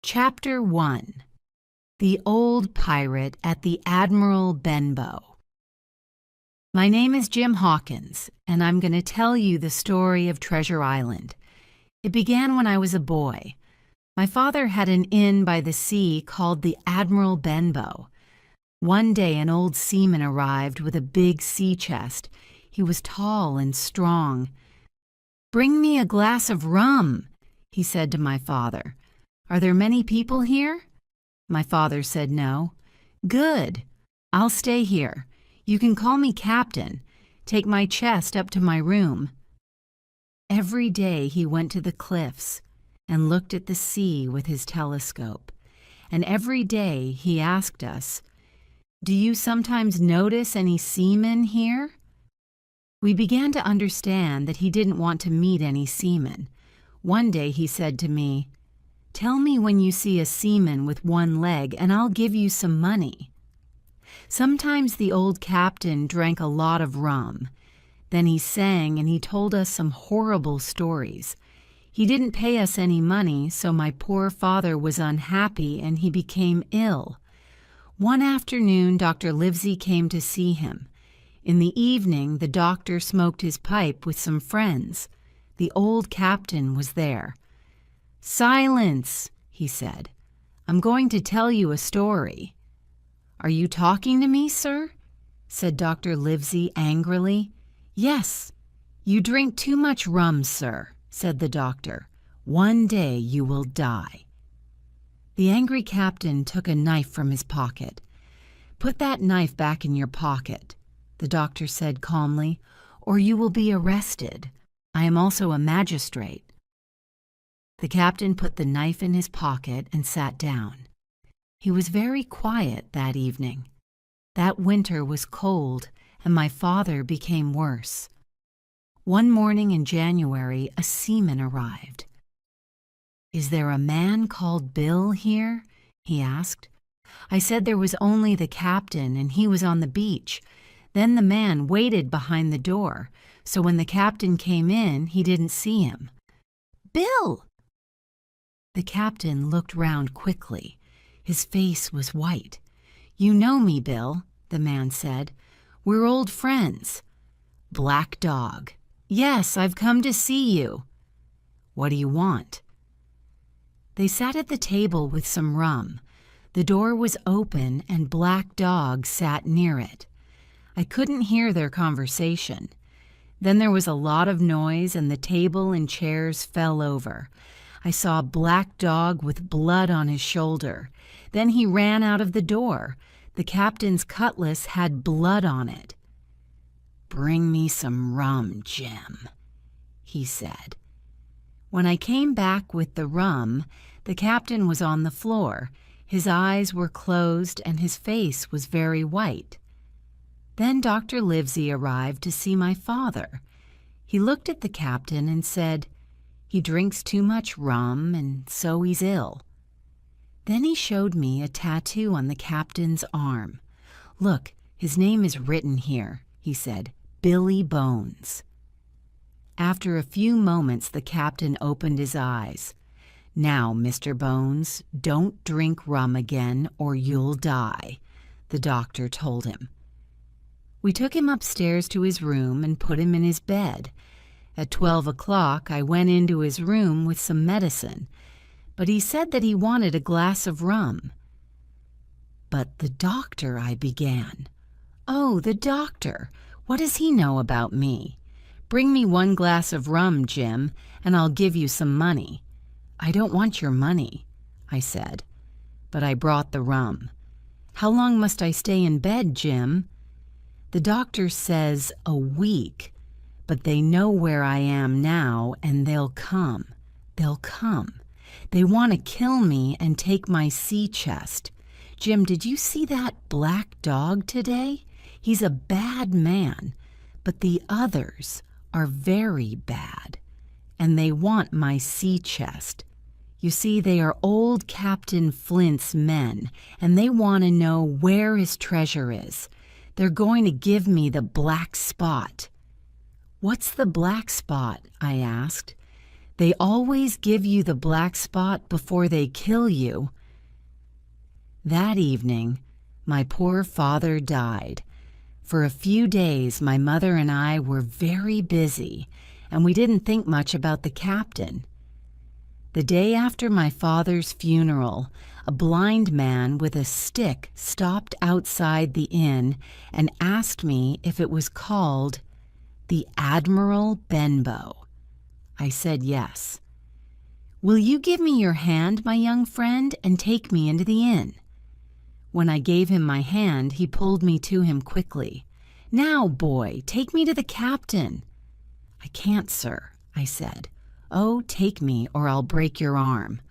Chapter 1. The Old Pirate at the Admiral Benbow. My name is Jim Hawkins, and I'm going to tell you the story of Treasure Island. It began when I was a boy. My father had an inn by the sea called the Admiral Benbow. One day an old seaman arrived with a big sea chest. He was tall and strong. "Bring me a glass of rum," he said to my father. "Are there many people here?" My father said no. "Good. I'll stay here. You can call me Captain. Take my chest up to my room." Every day he went to the cliffs and looked at the sea with his telescope. And every day he asked us, "Do you sometimes notice any seamen here?" We began to understand that he didn't want to meet any seamen. One day he said to me, "Tell me when you see a seaman with one leg, and I'll give you some money." Sometimes the old captain drank a lot of rum. Then he sang and he told us some horrible stories. He didn't pay us any money, so my poor father was unhappy and he became ill. One afternoon, Dr. Livesey came to see him. In the evening, the doctor smoked his pipe with some friends. The old captain was there. "Silence," he said. "I'm going to tell you a story." "Are you talking to me, sir?" said Dr. Livesey angrily. "Yes. You drink too much rum, sir," said the doctor. "One day you will die." The angry captain took a knife from his pocket. "Put that knife back in your pocket," the doctor said calmly, "or you will be arrested. I am also a magistrate." The captain put the knife in his pocket and sat down. He was very quiet that evening. That winter was cold, and my father became worse. One morning in January, a seaman arrived. "Is there a man called Bill here?" he asked. I said there was only the captain, and he was on the beach. Then the man waited behind the door, so when the captain came in, he didn't see him. "Bill!" The captain looked round quickly. His face was white. "You know me, Bill," the man said. "We're old friends." "Black Dog." "Yes, I've come to see you." "What do you want?" They sat at the table with some rum. The door was open and Black Dog sat near it. I couldn't hear their conversation. Then there was a lot of noise and the table and chairs fell over. I saw Black Dog with blood on his shoulder. Then he ran out of the door. The captain's cutlass had blood on it. "Bring me some rum, Jim," he said. When I came back with the rum, the captain was on the floor. His eyes were closed and his face was very white. Then Dr. Livesey arrived to see my father. He looked at the captain and said, "He drinks too much rum and so he's ill." Then he showed me a tattoo on the captain's arm. "Look, his name is written here," he said, "Billy Bones." After a few moments, the captain opened his eyes. "Now, Mr. Bones, don't drink rum again or you'll die," the doctor told him. We took him upstairs to his room and put him in his bed. At 12 o'clock, I went into his room with some medicine, but he said that he wanted a glass of rum. "But the doctor," I began. "Oh, the doctor. What does he know about me? Bring me one glass of rum, Jim, and I'll give you some money." "I don't want your money," I said, but I brought the rum. "How long must I stay in bed, Jim?" "The doctor says a week, but they know where I am now, and they'll come. They'll come. They want to kill me and take my sea chest. Jim, did you see that Black Dog today? He's a bad man, but the others are very bad, and they want my sea chest. You see, they are old Captain Flint's men, and they want to know where his treasure is. They're going to give me the black spot." "What's the black spot?" I asked. They always give you the black spot before they kill you. That evening, my poor father died. For a few days, my mother and I were very busy, and we didn't think much about the captain. The day after my father's funeral, a blind man with a stick stopped outside the inn and asked me if it was called the Admiral Benbow. I said yes. "Will you give me your hand, my young friend, and take me into the inn?" When I gave him my hand, he pulled me to him quickly. "Now, boy, take me to the captain." "I can't, sir," I said. "Oh, take me, or I'll break your arm."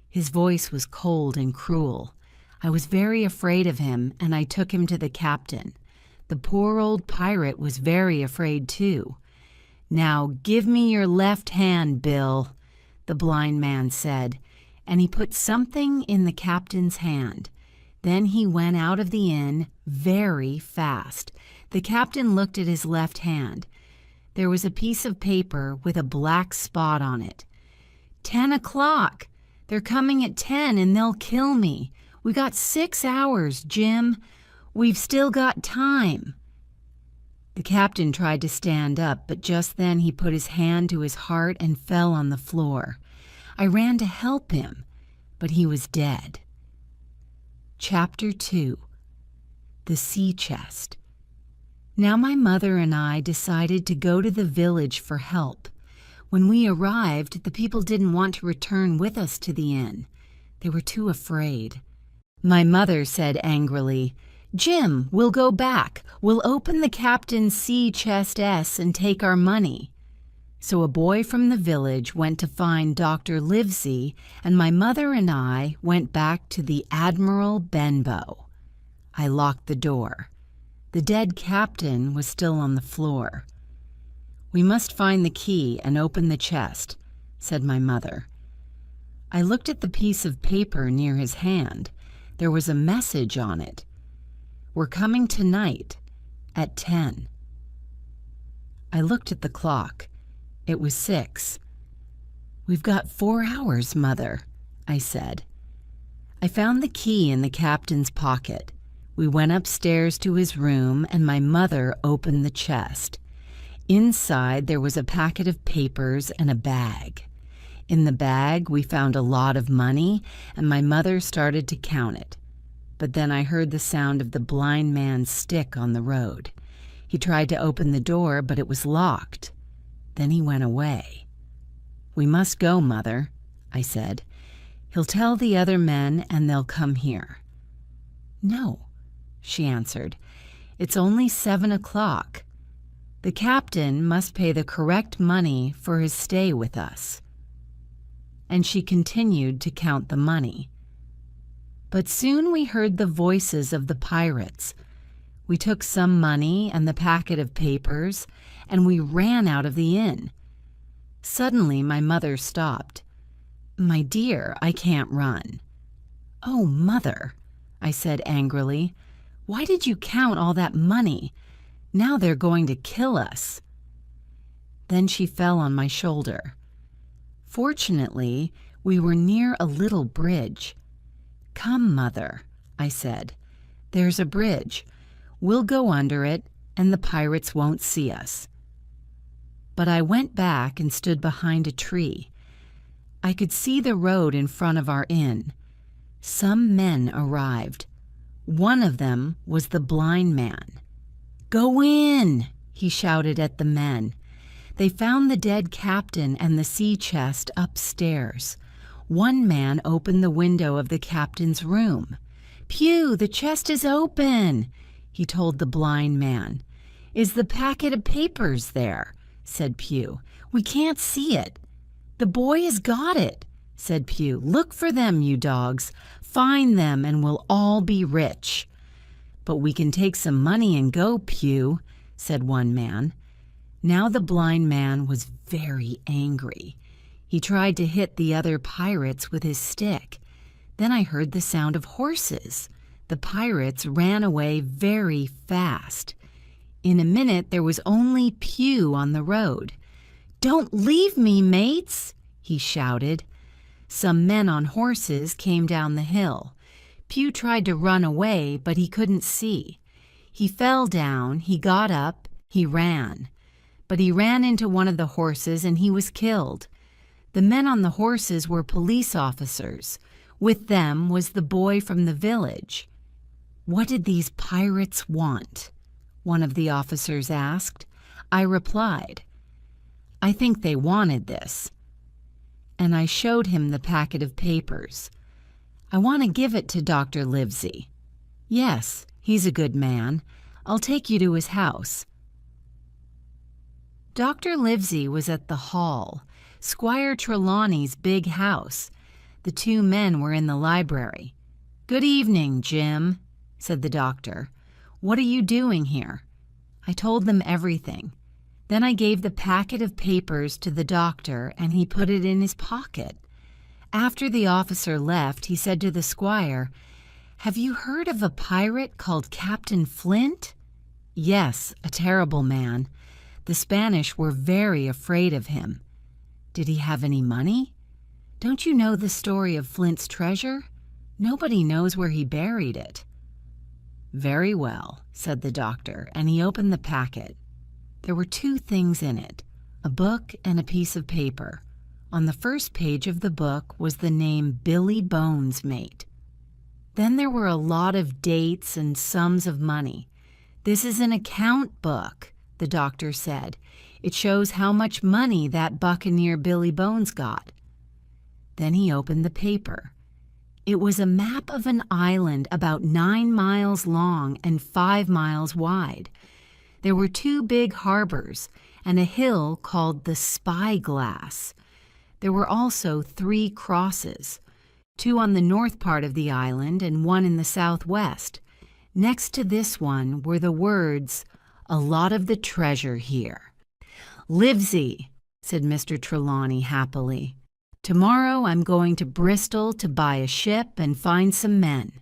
His voice was cold and cruel. I was very afraid of him, and I took him to the captain. The poor old pirate was very afraid, too. "Now, give me your left hand, Bill," the blind man said, and he put something in the captain's hand. Then he went out of the inn very fast. The captain looked at his left hand. There was a piece of paper with a black spot on it. 10 o'clock. They're coming at 10 and they'll kill me. We got 6 hours, Jim. We've still got time." The captain tried to stand up, but just then he put his hand to his heart and fell on the floor. I ran to help him, but he was dead. Chapter 2. The Sea Chest. Now my mother and I decided to go to the village for help. When we arrived, the people didn't want to return with us to the inn. They were too afraid. My mother said angrily, "Jim, we'll go back. We'll open the captain's sea chest and take our money." So a boy from the village went to find Dr. Livesey, and my mother and I went back to the Admiral Benbow. I locked the door. The dead captain was still on the floor. "We must find the key and open the chest," said my mother. I looked at the piece of paper near his hand. There was a message on it. "We're coming tonight at 10. I looked at the clock. It was 6. "We've got 4 hours, Mother," I said. I found the key in the captain's pocket. We went upstairs to his room, and my mother opened the chest. Inside there was a packet of papers and a bag. In the bag we found a lot of money, and my mother started to count it. But then I heard the sound of the blind man's stick on the road. He tried to open the door, but it was locked. Then he went away. "We must go, Mother," I said. "He'll tell the other men and they'll come here." "No," she answered. "It's only 7 o'clock. The captain must pay the correct money for his stay with us." And she continued to count the money. But soon we heard the voices of the pirates. We took some money and the packet of papers, and we ran out of the inn. Suddenly my mother stopped. "My dear, I can't run." "Oh, Mother," I said angrily, "why did you count all that money? Now they're going to kill us." Then she fell on my shoulder. Fortunately, we were near a little bridge. "Come, Mother," I said. "There's a bridge. We'll go under it, and the pirates won't see us." But I went back and stood behind a tree. I could see the road in front of our inn. Some men arrived. One of them was the blind man. "Go in!" he shouted at the men. They found the dead captain and the sea chest upstairs. One man opened the window of the captain's room. "Pew, the chest is open," he told the blind man. "Is the packet of papers there?" said Pew. "We can't see it." "The boy has got it," said Pew. "Look for them, you dogs. Find them and we'll all be rich." "But we can take some money and go, Pew," said one man. Now the blind man was very angry. He tried to hit the other pirates with his stick. Then I heard the sound of horses. The pirates ran away very fast. In a minute there was only Pew on the road. "Don't leave me, mates," he shouted. Some men on horses came down the hill. Pew tried to run away, but he couldn't see. He fell down, he got up, he ran. But he ran into one of the horses and he was killed. The men on the horses were police officers. With them was the boy from the village. "What did these pirates want?" one of the officers asked. I replied, "I think they wanted this." And I showed him the packet of papers. "I want to give it to Dr. Livesey." "Yes, he's a good man. I'll take you to his house." Dr. Livesey was at the hall, Squire Trelawney's big house. The two men were in the library. "Good evening, Jim," said the doctor. "What are you doing here?" I told them everything. Then I gave the packet of papers to the doctor, and he put it in his pocket. After the officer left, he said to the squire, "Have you heard of a pirate called Captain Flint?" "Yes, a terrible man. The Spanish were very afraid of him." "Did he have any money?" "Don't you know the story of Flint's treasure? Nobody knows where he buried it." "Very well," said the doctor, and he opened the packet. There were two things in it, a book and a piece of paper. On the first page of the book was the name Billy Bones, mate. Then there were a lot of dates and sums of money. "This is an account book," the doctor said. "It shows how much money that buccaneer Billy Bones got." Then he opened the paper. It was a map of an island about 9 miles long and 5 miles wide. There were 2 big harbors and a hill called the Spyglass. There were also 3 crosses, 2 on the north part of the island and 1 in the southwest. Next to this one were the words, "A lot of the treasure here." "Livesey," said Mr. Trelawney happily. "Tomorrow I'm going to Bristol to buy a ship and find some men.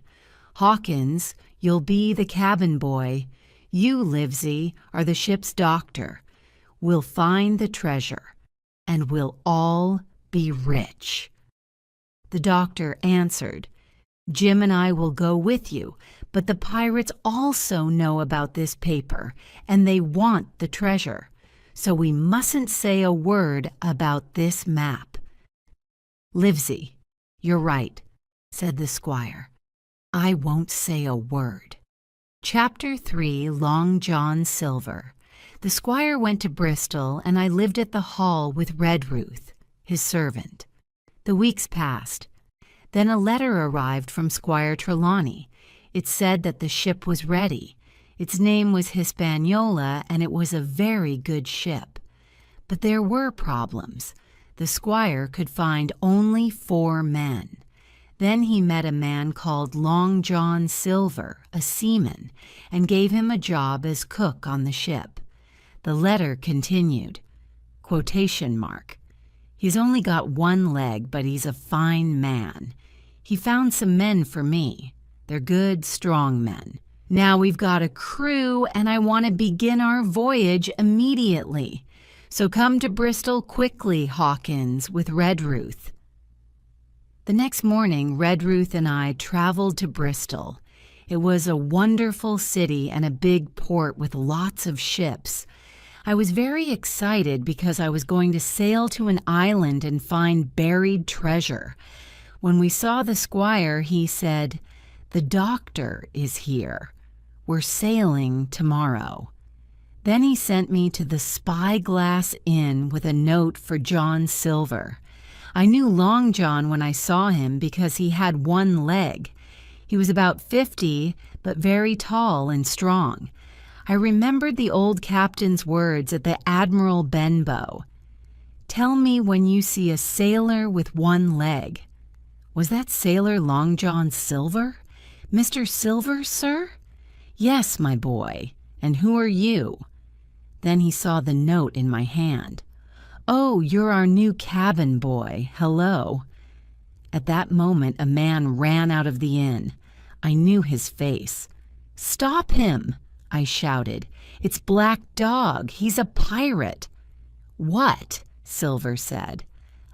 Hawkins, you'll be the cabin boy. You, Livesey, are the ship's doctor. We'll find the treasure, and we'll all be rich." The doctor answered, "Jim and I will go with you, but the pirates also know about this paper, and they want the treasure, so we mustn't say a word about this map." "Livesey, you're right," said the squire. "I won't say a word." Chapter 3, Long John Silver. The squire went to Bristol, and I lived at the hall with Redruth, his servant. The weeks passed. Then a letter arrived from Squire Trelawney. It said that the ship was ready. Its name was Hispaniola, and it was a very good ship. But there were problems. The squire could find only 4 men. Then he met a man called Long John Silver, a seaman, and gave him a job as cook on the ship. The letter continued, quotation mark, "He's only got 1 leg, but he's a fine man. He found some men for me. They're good, strong men. Now we've got a crew, and I want to begin our voyage immediately. So come to Bristol quickly, Hawkins, with Redruth." The next morning, Redruth and I traveled to Bristol. It was a wonderful city and a big port with lots of ships. I was very excited because I was going to sail to an island and find buried treasure. When we saw the squire, he said, "The doctor is here. We're sailing tomorrow." Then he sent me to the Spyglass Inn with a note for John Silver. I knew Long John when I saw him because he had 1 leg. He was about 50, but very tall and strong. I remembered the old captain's words at the Admiral Benbow. "Tell me when you see a sailor with 1 leg." Was that sailor Long John Silver? "Mr. Silver, sir?" "Yes, my boy. And who are you?" Then he saw the note in my hand. "Oh, you're our new cabin boy. Hello." At that moment, a man ran out of the inn. I knew his face. "Stop him!" I shouted. "It's Black Dog. He's a pirate." "What?" Silver said.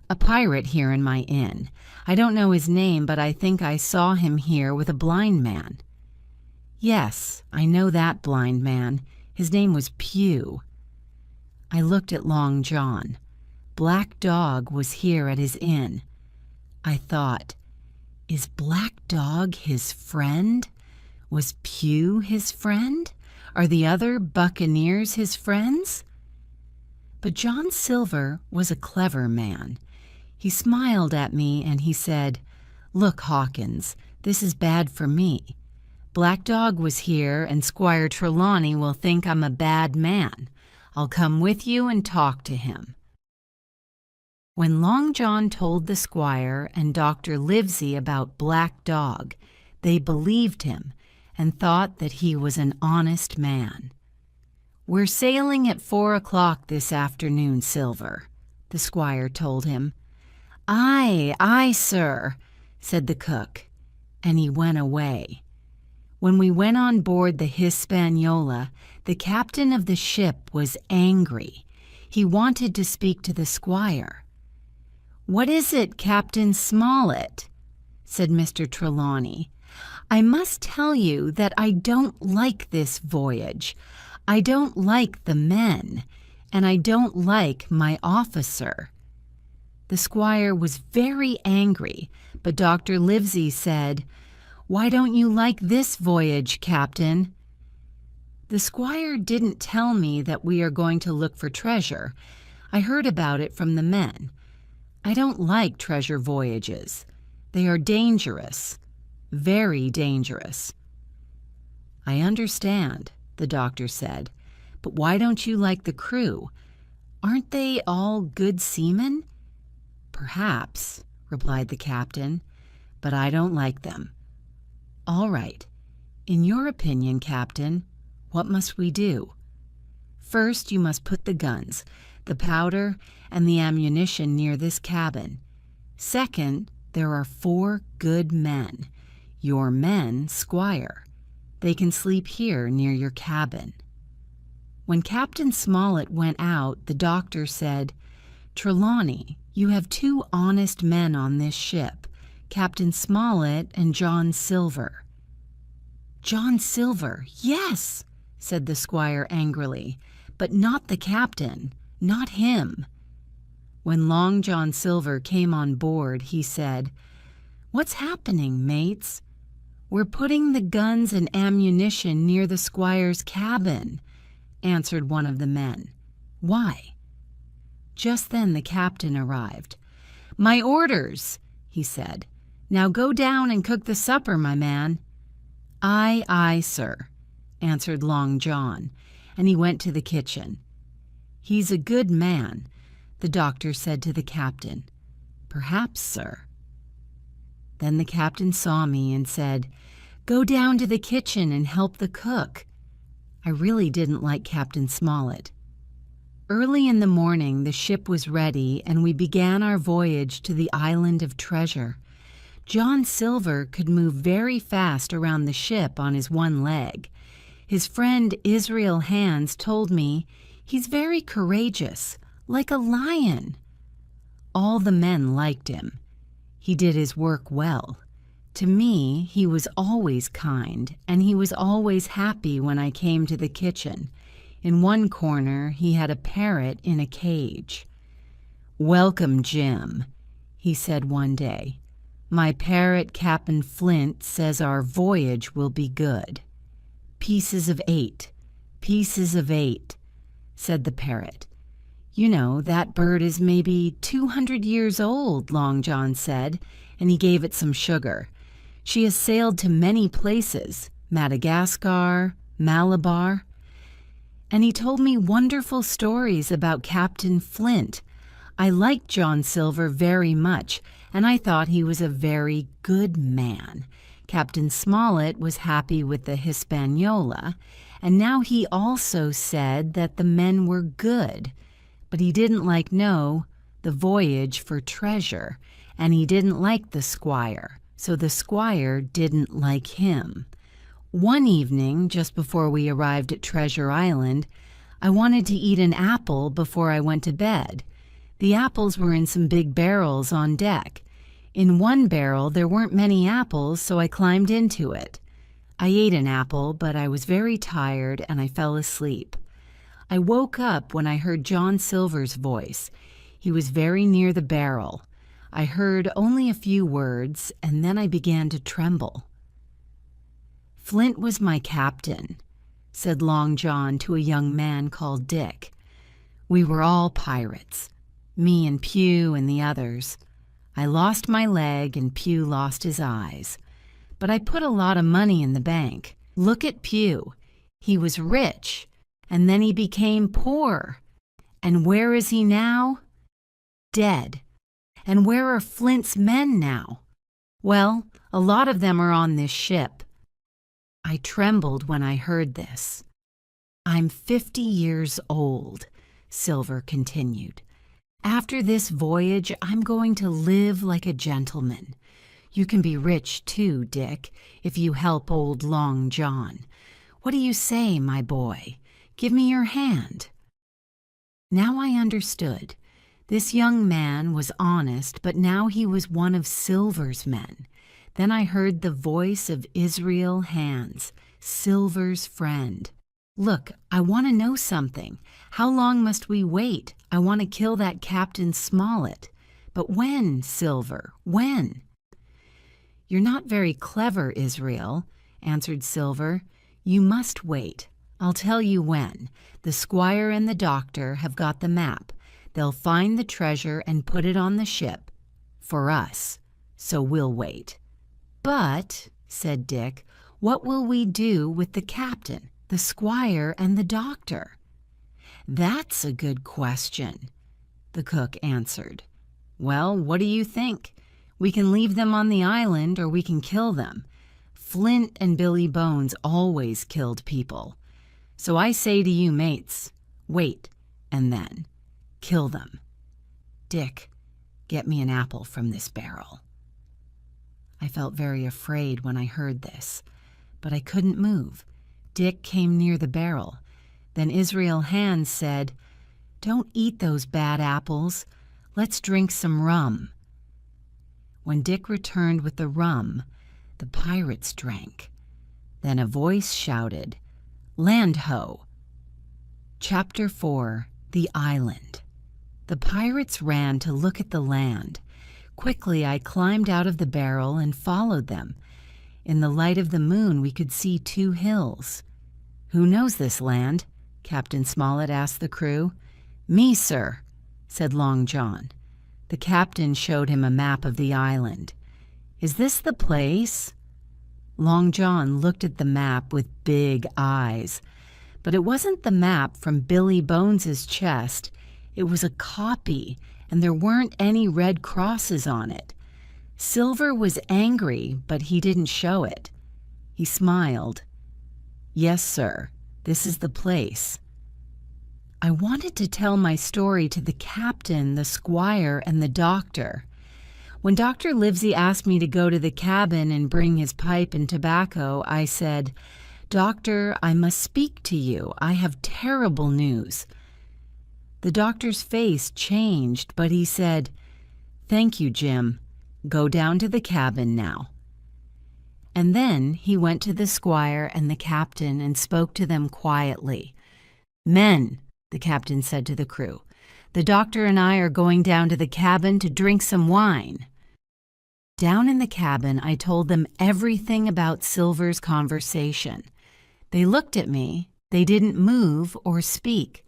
"A pirate here in my inn. I don't know his name, but I think I saw him here with a blind man." "Yes, I know that blind man. His name was Pew." I looked at Long John. Black Dog was here at his inn. I thought, is Black Dog his friend? Was Pew his friend? Are the other buccaneers his friends? But John Silver was a clever man. He smiled at me and he said, "Look, Hawkins, this is bad for me. Black Dog was here and Squire Trelawney will think I'm a bad man. I'll come with you and talk to him." When Long John told the squire and Dr. Livesey about Black Dog, they believed him and thought that he was an honest man. "We're sailing at 4 o'clock this afternoon, Silver," the squire told him. "Aye, aye, sir," said the cook, and he went away. When we went on board the Hispaniola, the captain of the ship was angry. He wanted to speak to the squire. "What is it, Captain Smollett?" said Mr. Trelawney. "I must tell you that I don't like this voyage. I don't like the men, and I don't like my officer." The squire was very angry, but Dr. Livesey said, "Why don't you like this voyage, Captain?" "The squire didn't tell me that we are going to look for treasure. I heard about it from the men. I don't like treasure voyages. They are dangerous, very dangerous." "I understand," the doctor said, "but why don't you like the crew? Aren't they all good seamen?" "Perhaps," replied the captain, "but I don't like them." "All right. In your opinion, Captain, what must we do?" "First, you must put the guns, the powder, and the ammunition near this cabin. Second, there are 4 good men. Your men, Squire. They can sleep here near your cabin." When Captain Smollett went out, the doctor said, "Trelawney, you have 2 honest men on this ship, Captain Smollett and John Silver." "John Silver, yes," said the squire angrily, "but not the captain, not him." When Long John Silver came on board, he said, "What's happening, mates?" "We're putting the guns and ammunition near the squire's cabin," answered one of the men. "Why?" Just then the captain arrived. "My orders," he said. "Now go down and cook the supper, my man." "Aye, aye, sir," answered Long John, and he went to the kitchen. "He's a good man," the doctor said to the captain. "Perhaps, sir." Then the captain saw me and said, "Go down to the kitchen and help the cook." I really didn't like Captain Smollett. Early in the morning the ship was ready and we began our voyage to the island of treasure. John Silver could move very fast around the ship on his one leg. His friend Israel Hands told me he's very courageous, like a lion. All the men liked him. He did his work well. To me, he was always kind, and he was always happy when I came to the kitchen. In one corner, he had a parrot in a cage. "Welcome, Jim," he said one day. "My parrot, Cap'n Flint, says our voyage will be good." "Pieces of 8, pieces of 8, said the parrot. "You know, that bird is maybe 200 years old," Long John said, and he gave it some sugar. "She has sailed to many places, Madagascar, Malabar." And he told me wonderful stories about Captain Flint. I liked John Silver very much, and I thought he was a very good man. Captain Smollett was happy with the Hispaniola, and now he also said that the men were good. But he didn't like the voyage for treasure, and he didn't like the squire, so the squire didn't like him. One evening, just before we arrived at Treasure Island, I wanted to eat an apple before I went to bed. The apples were in some big barrels on deck. In one barrel there weren't many apples, so I climbed into it. I ate an apple, but I was very tired and I fell asleep. I woke up when I heard John Silver's voice. He was very near the barrel. I heard only a few words, and then I began to tremble. "Flint was my captain," said Long John to a young man called Dick. "We were all pirates, me and Pew and the others. I lost my leg and Pew lost his eyes. But I put a lot of money in the bank. Look at Pew. He was rich, and then he became poor. And where is he now? Dead. And where are Flint's men now? Well, a lot of them are on this ship." I trembled when I heard this. "I'm 50 years old," Silver continued. "After this voyage, I'm going to live like a gentleman. You can be rich too, Dick, if you help old Long John. What do you say, my boy? Give me your hand." Now I understood. This young man was honest, but now he was one of Silver's men. Then I heard the voice of Israel Hands, Silver's friend. "Look, I want to know something. How long must we wait? I want to kill that Captain Smollett. But when, Silver, when?" "You're not very clever, Israel," answered Silver. "You must wait. I'll tell you when. The squire and the doctor have got the map. They'll find the treasure and put it on the ship. For us. So we'll wait." "But," said Dick, "what will we do with the captain, the squire, and the doctor?" "That's a good question," the cook answered. "Well, what do you think? We can leave them on the island or we can kill them. Flint and Billy Bones always killed people. So I say to you mates, wait, and then kill them. Dick, get me an apple from this barrel." I felt very afraid when I heard this, but I couldn't move. Dick came near the barrel. Then Israel Hands said, "Don't eat those bad apples. Let's drink some rum." When Dick returned with the rum, the pirates drank. Then a voice shouted, "Land ho!" Chapter 4. The Island. The pirates ran to look at the land. Quickly I climbed out of the barrel and followed them. In the light of the moon we could see 2 hills. "Who knows this land?" Captain Smollett asked the crew. "Me, sir," said Long John. The captain showed him a map of the island. "Is this the place?" Long John looked at the map with big eyes. But it wasn't the map from Billy Bones's chest. It was a copy, and there weren't any red crosses on it. Silver was angry, but he didn't show it. He smiled. "Yes, sir, this is the place." I wanted to tell my story to the captain, the squire, and the doctor. When Dr. Livesey asked me to go to the cabin and bring his pipe and tobacco, I said, "Doctor, I must speak to you. I have terrible news." The doctor's face changed, but he said, "Thank you, Jim. Go down to the cabin now." And then he went to the squire and the captain and spoke to them quietly. "Men," the captain said to the crew, "the doctor and I are going down to the cabin to drink some wine." Down in the cabin, I told them everything about Silver's conversation. They looked at me. They didn't move or speak.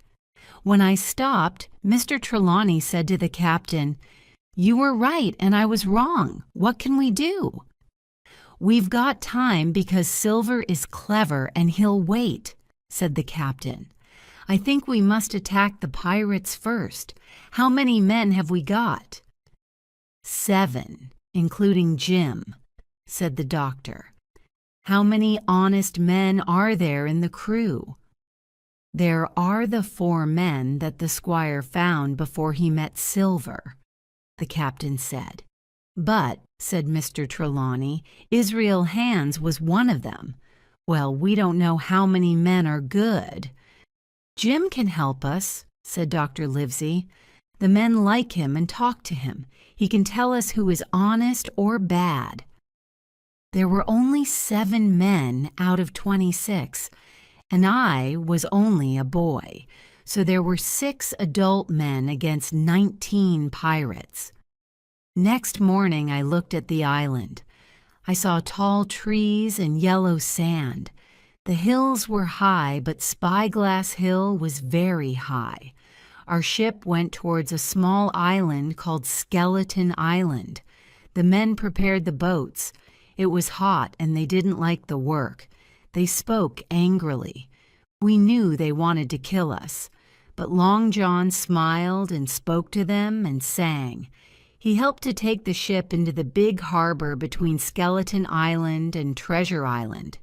When I stopped, Mr. Trelawney said to the captain, "You were right and I was wrong. What can we do?" "We've got time because Silver is clever and he'll wait," said the captain. "I think we must attack the pirates first. How many men have we got?" "7, including Jim," said the doctor. "How many honest men are there in the crew?" "There are the 4 men that the squire found before he met Silver," the captain said. "But," said Mr. Trelawney, "Israel Hands was one of them. Well, we don't know how many men are good." "Jim can help us," said Dr. Livesey. The men like him and talk to him. He can tell us who is honest or bad." There were only 7 men out of 26, and I was only a boy, so there were 6 adult men against 19 pirates. Next morning I looked at the island. I saw tall trees and yellow sand. The hills were high, but Spyglass Hill was very high. Our ship went towards a small island called Skeleton Island. The men prepared the boats. It was hot and they didn't like the work. They spoke angrily. We knew they wanted to kill us, but Long John smiled and spoke to them and sang. He helped to take the ship into the big harbor between Skeleton Island and Treasure Island.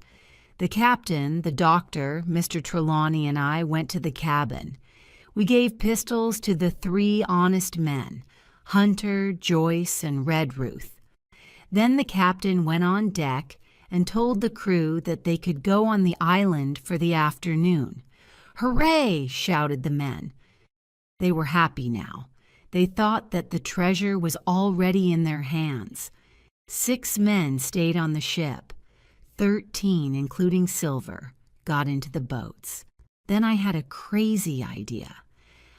The captain, the doctor, Mr. Trelawney, and I went to the cabin. We gave pistols to the 3 honest men, Hunter, Joyce, and Redruth. Then the captain went on deck and told the crew that they could go on the island for the afternoon. "Hooray!" shouted the men. They were happy now. They thought that the treasure was already in their hands. 6 men stayed on the ship. 13, including Silver, got into the boats. Then I had a crazy idea.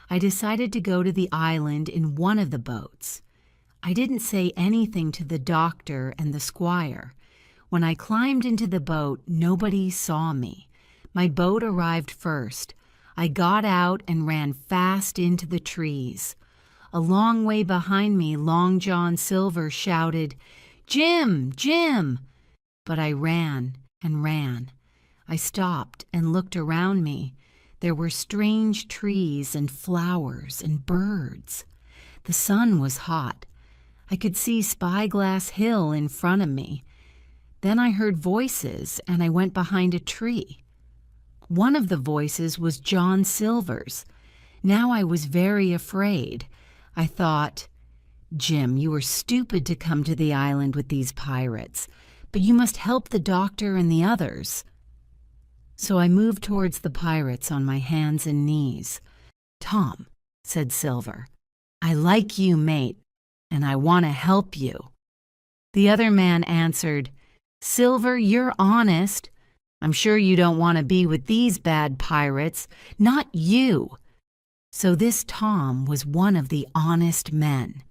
I decided to go to the island in one of the boats. I didn't say anything to the doctor and the squire. When I climbed into the boat, nobody saw me. My boat arrived first. I got out and ran fast into the trees. A long way behind me, Long John Silver shouted, "Jim! Jim!" But I ran and ran. I stopped and looked around me. There were strange trees and flowers and birds. The sun was hot. I could see Spyglass Hill in front of me. Then I heard voices, and I went behind a tree. One of the voices was John Silver's. Now I was very afraid. I thought, "Jim, you were stupid to come to the island with these pirates, but you must help the doctor and the others." So I moved towards the pirates on my hands and knees. "Tom," said Silver, "I like you, mate, and I want to help you." The other man answered, "Silver, you're honest. I'm sure you don't want to be with these bad pirates. Not you." So this Tom was one of the honest men.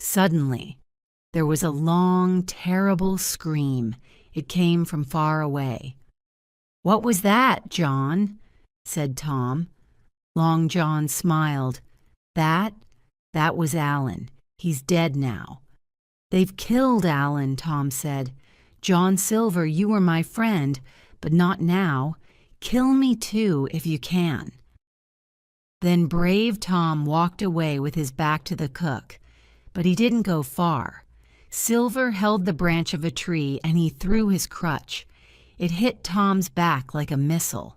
Suddenly, there was a long, terrible scream. It came from far away. "What was that, John?" said Tom. Long John smiled. That was Alan. He's dead now." "They've killed Alan," Tom said. "John Silver, you were my friend, but not now. Kill me too, if you can." Then brave Tom walked away with his back to the cook, but he didn't go far. Silver held the branch of a tree and he threw his crutch. It hit Tom's back like a missile.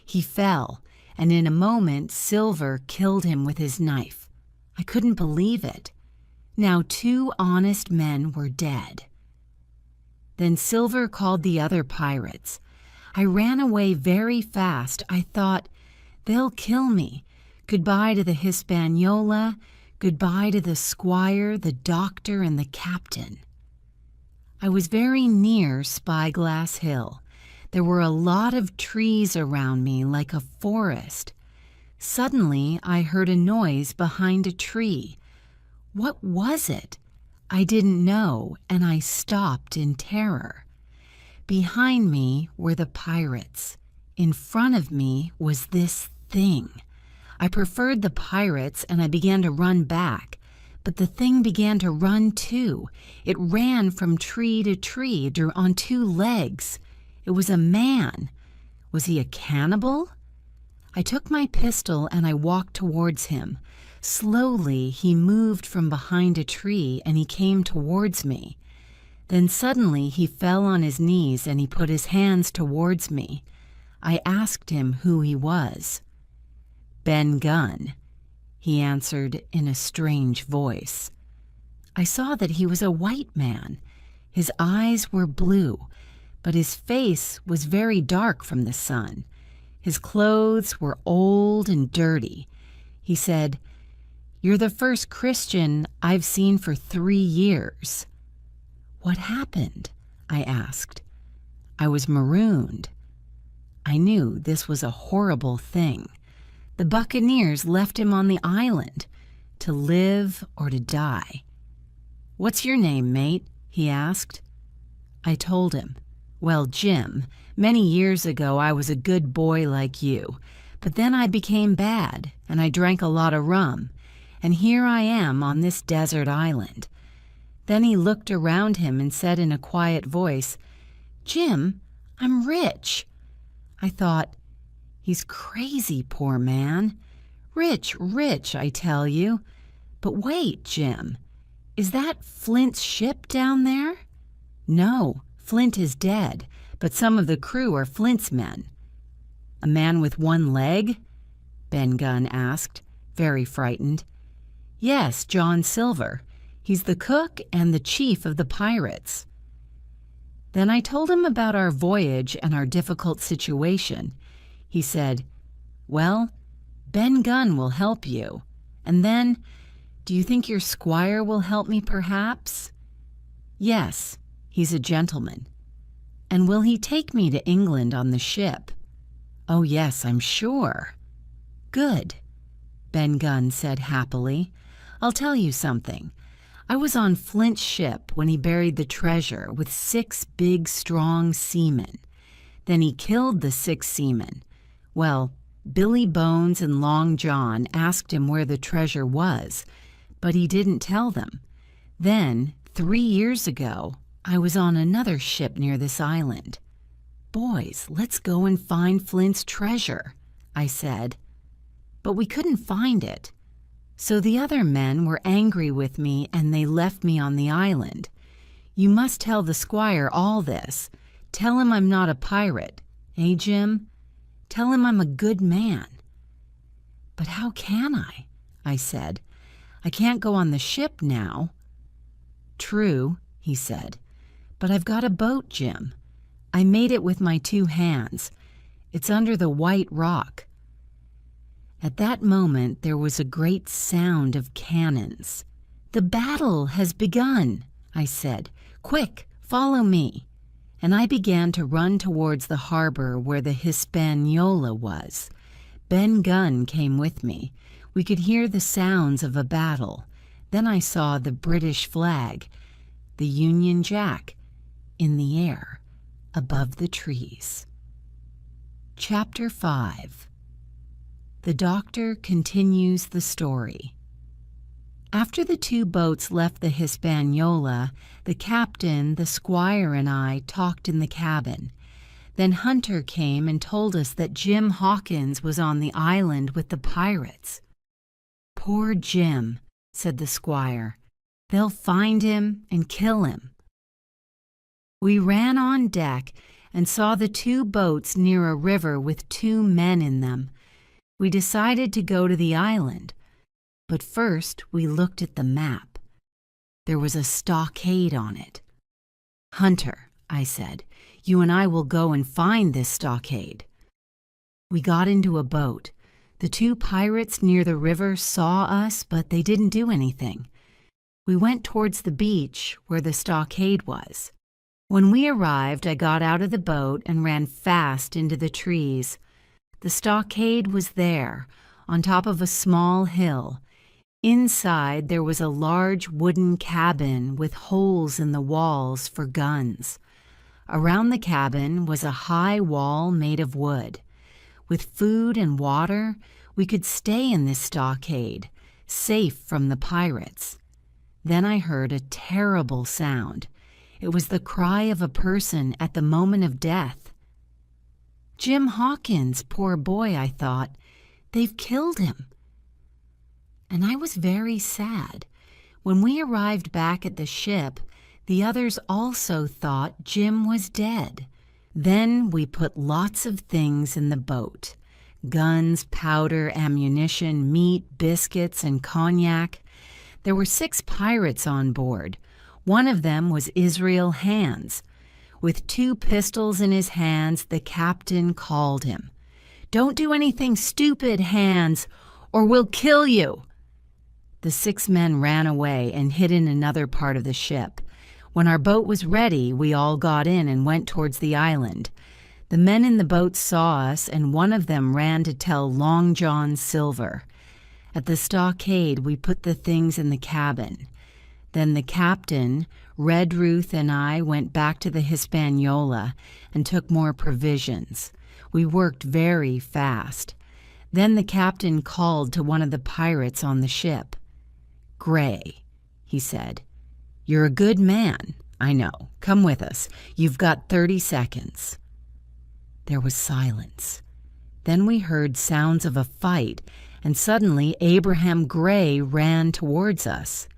He fell, and in a moment Silver killed him with his knife. I couldn't believe it. Now 2 honest men were dead. Then Silver called the other pirates. I ran away very fast. I thought, "They'll kill me. Goodbye to the Hispaniola. Goodbye to the squire, the doctor, and the captain." I was very near Spyglass Hill. There were a lot of trees around me like a forest. Suddenly, I heard a noise behind a tree. What was it? I didn't know, and I stopped in terror. Behind me were the pirates. In front of me was this thing. I preferred the pirates, and I began to run back. But the thing began to run too. It ran from tree to tree on 2 legs. It was a man. Was he a cannibal? I took my pistol and I walked towards him. Slowly he moved from behind a tree and he came towards me. Then suddenly he fell on his knees and he put his hands towards me. I asked him who he was. "Ben Gunn," he answered in a strange voice. I saw that he was a white man. His eyes were blue, but his face was very dark from the sun. His clothes were old and dirty. He said, You're the first Christian I've seen for 3 years." "What happened?" I asked. "I was marooned." I knew this was a horrible thing. The buccaneers left him on the island, to live or to die. "What's your name, mate?" he asked. I told him. "Well, Jim, many years ago I was a good boy like you, but then I became bad, and I drank a lot of rum, and here I am on this desert island." Then he looked around him and said in a quiet voice, "Jim, I'm rich." I thought, he's crazy, poor man. Rich, rich, I tell you. But wait, Jim, is that Flint's ship down there? "No, Flint is dead, but some of the crew are Flint's men." "A man with one leg?" Ben Gunn asked, very frightened. "Yes, John Silver. He's the cook and the chief of the pirates." Then I told him about our voyage and our difficult situation. He said, "Well, Ben Gunn will help you. And then, do you think your squire will help me perhaps?" "Yes, he's a gentleman." "And will he take me to England on the ship?" "Oh yes, I'm sure." "Good," Ben Gunn said happily. "I'll tell you something. I was on Flint's ship when he buried the treasure with 6 big, strong seamen. Then he killed the 6 seamen. Well, Billy Bones and Long John asked him where the treasure was, but he didn't tell them. Then, 3 years ago, I was on another ship near this island. 'Boys, let's go and find Flint's treasure,' I said. But we couldn't find it. So the other men were angry with me and they left me on the island. You must tell the squire all this. Tell him I'm not a pirate. Eh, Jim? Tell him I'm a good man." "But how can I said. "I can't go on the ship now." "True," he said. "But I've got a boat, Jim. I made it with my 2 hands. It's under the White Rock." At that moment there was a great sound of cannons. "The battle has begun," I said. "Quick, follow me." And I began to run towards the harbor where the Hispaniola was. Ben Gunn came with me. We could hear the sounds of a battle. Then I saw the British flag, the Union Jack, in the air, above the trees. Chapter 5. The doctor continues the story. After the 2 boats left the Hispaniola, the captain, the squire, and I talked in the cabin. Then Hunter came and told us that Jim Hawkins was on the island with the pirates. "Poor Jim," said the squire. "They'll find him and kill him." We ran on deck and saw the 2 boats near a river with 2 men in them. We decided to go to the island, but first we looked at the map. There was a stockade on it. "Hunter," I said, "you and I will go and find this stockade." We got into a boat. The 2 pirates near the river saw us, but they didn't do anything. We went towards the beach where the stockade was. When we arrived, I got out of the boat and ran fast into the trees. The stockade was there, on top of a small hill. Inside there was a large wooden cabin with holes in the walls for guns. Around the cabin was a high wall made of wood. With food and water, we could stay in this stockade, safe from the pirates. Then I heard a terrible sound. It was the cry of a person at the moment of death. Jim Hawkins, poor boy, I thought. They've killed him. And I was very sad. When we arrived back at the ship, the others also thought Jim was dead. Then we put lots of things in the boat. Guns, powder, ammunition, meat, biscuits, and cognac. There were 6 pirates on board. One of them was Israel Hands. With 2 pistols in his hands, the captain called him. "Don't do anything stupid, Hands, or we'll kill you." The 6 men ran away and hid in another part of the ship. When our boat was ready, we all got in and went towards the island. The men in the boat saw us, and one of them ran to tell Long John Silver. At the stockade, we put the things in the cabin. Then the captain, Redruth, and I went back to the Hispaniola and took more provisions. We worked very fast. Then the captain called to one of the pirates on the ship. "Gray," he said, "you're a good man. I know. Come with us. You've got 30 seconds. There was silence. Then we heard sounds of a fight, and suddenly Abraham Gray ran towards us.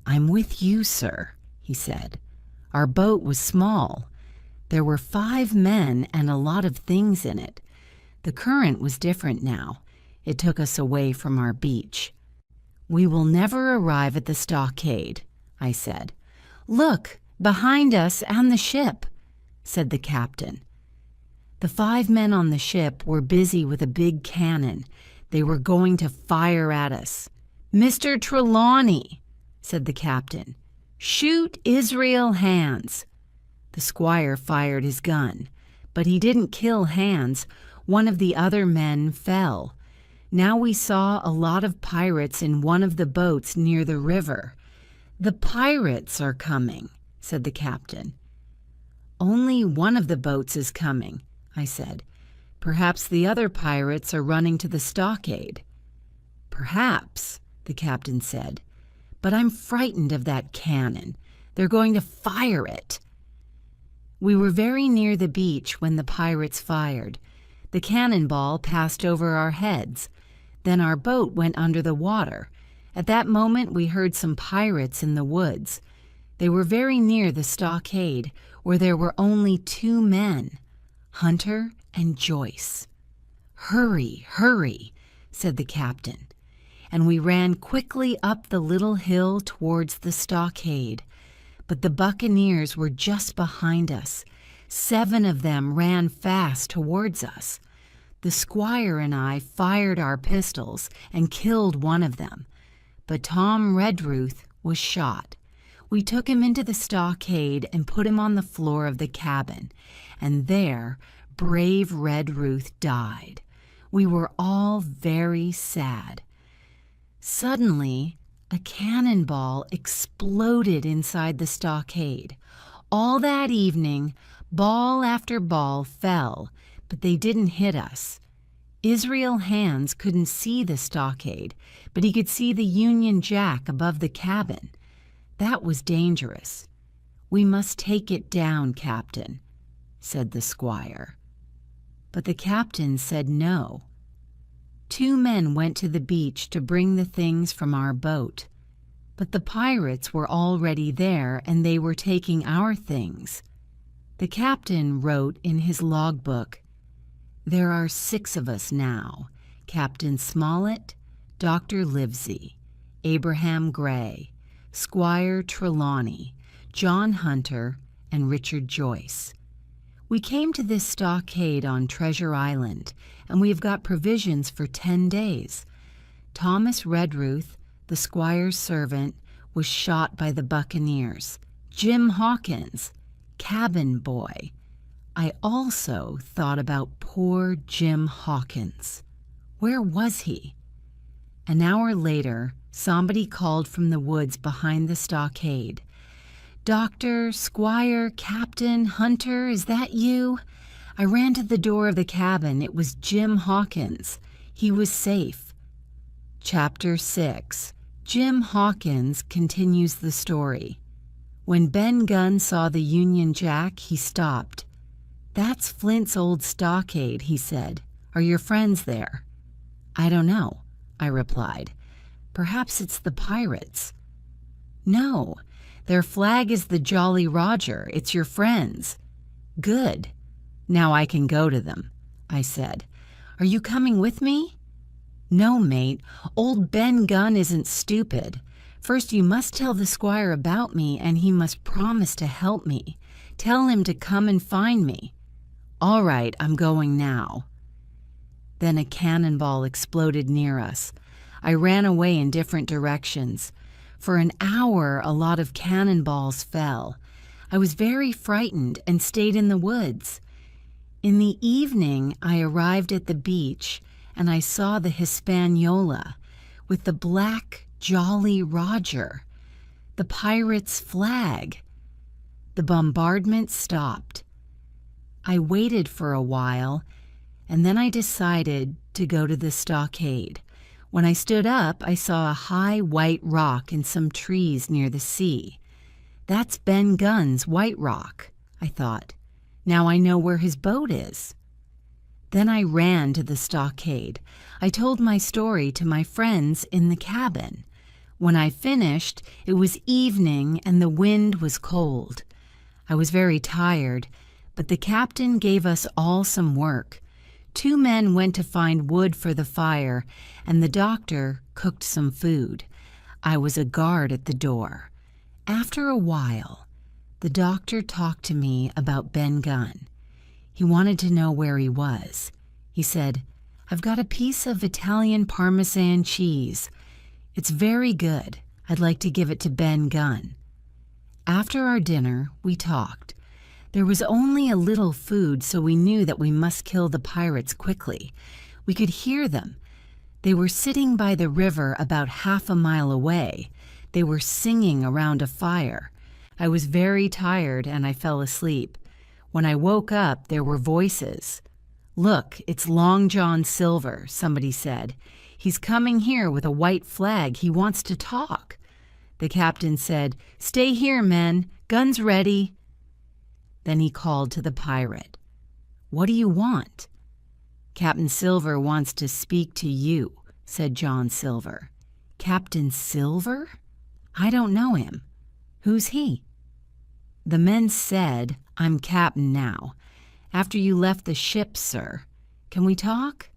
"I'm with you, sir," he said. Our boat was small. There were 5 men and a lot of things in it. The current was different now. It took us away from our beach. "We will never arrive at the stockade," I said. "Look, behind us and the ship," said the captain. The 5 men on the ship were busy with a big cannon. They were going to fire at us. "Mr. Trelawney," said the captain, "shoot Israel Hands." The squire fired his gun, but he didn't kill Hands. One of the other men fell. Now we saw a lot of pirates in one of the boats near the river. "The pirates are coming," said the captain. "Only one of the boats is coming," I said. "Perhaps the other pirates are running to the stockade." "Perhaps," the captain said, "but I'm frightened of that cannon. They're going to fire it." We were very near the beach when the pirates fired. The cannonball passed over our heads. Then our boat went under the water. At that moment we heard some pirates in the woods. They were very near the stockade, where there were only 2 men, Hunter and Joyce. "Hurry, hurry," said the captain, and we ran quickly up the little hill towards the stockade. But the buccaneers were just behind us. 7 of them ran fast towards us. The squire and I fired our pistols and killed one of them, but Tom Redruth was shot. We took him into the stockade and put him on the floor of the cabin, and there brave Redruth died. We were all very sad. Suddenly, a cannonball exploded inside the stockade. All that evening, ball after ball fell, but they didn't hit us. Israel Hands couldn't see the stockade, but he could see the Union Jack above the cabin. That was dangerous. "We must take it down, Captain," said the squire. But the captain said no. 2 men went to the beach to bring the things from our boat. But the pirates were already there, and they were taking our things. The captain wrote in his logbook, "There are 6 of us now: Captain Smollett, Dr. Livesey, Abraham Gray, Squire Trelawney, John Hunter, and Richard Joyce. We came to this stockade on Treasure Island, and we have got provisions for 10 days. Thomas Redruth, the squire's servant, was shot by the buccaneers. Jim Hawkins, cabin boy. I also thought about poor Jim Hawkins. Where was he? An hour later, somebody called from the woods behind the stockade. "Doctor, Squire, Captain, Hunter, is that you?" I ran to the door of the cabin. It was Jim Hawkins. He was safe. Chapter 6. Jim Hawkins continues the story. When Ben Gunn saw the Union Jack, he stopped. "That's Flint's old stockade," he said. "Are your friends there?" "I don't know," I replied. "Perhaps it's the pirates." "No, their flag is the Jolly Roger. It's your friends." "Good. Now I can go to them," I said. "Are you coming with me?" "No, mate. Old Ben Gunn isn't stupid. First you must tell the squire about me, and he must promise to help me. Tell him to come and find me." "All right, I'm going now." Then a cannonball exploded near us. I ran away in different directions. For an hour, a lot of cannonballs fell. I was very frightened and stayed in the woods. In the evening, I arrived at the beach and I saw the Hispaniola with the black Jolly Roger, the pirate's flag. The bombardment stopped. I waited for a while, and then I decided to go to the stockade. When I stood up, I saw a high white rock and some trees near the sea. That's Ben Gunn's White Rock, I thought. Now I know where his boat is. Then I ran to the stockade. I told my story to my friends in the cabin. When I finished, it was evening and the wind was cold. I was very tired, but the captain gave us all some work. 2 men went to find wood for the fire, and the doctor cooked some food. I was a guard at the door. After a while, the doctor talked to me about Ben Gunn. He wanted to know where he was. He said, "I've got a piece of Italian Parmesan cheese. It's very good. I'd like to give it to Ben Gunn." After our dinner, we talked. There was only a little food, so we knew that we must kill the pirates quickly. We could hear them. They were sitting by the river about half a mile away. They were singing around a fire. I was very tired and I fell asleep. When I woke up, there were voices. "Look, it's Long John Silver," somebody said. "He's coming here with a white flag. He wants to talk." The captain said, "Stay here, men. Guns ready." Then he called to the pirate. "What do you want?" "Captain Silver wants to speak to you," said John Silver. "Captain Silver? I don't know him. Who's he?" The men said, "I'm captain now. After you left the ship, sir. Can we talk?"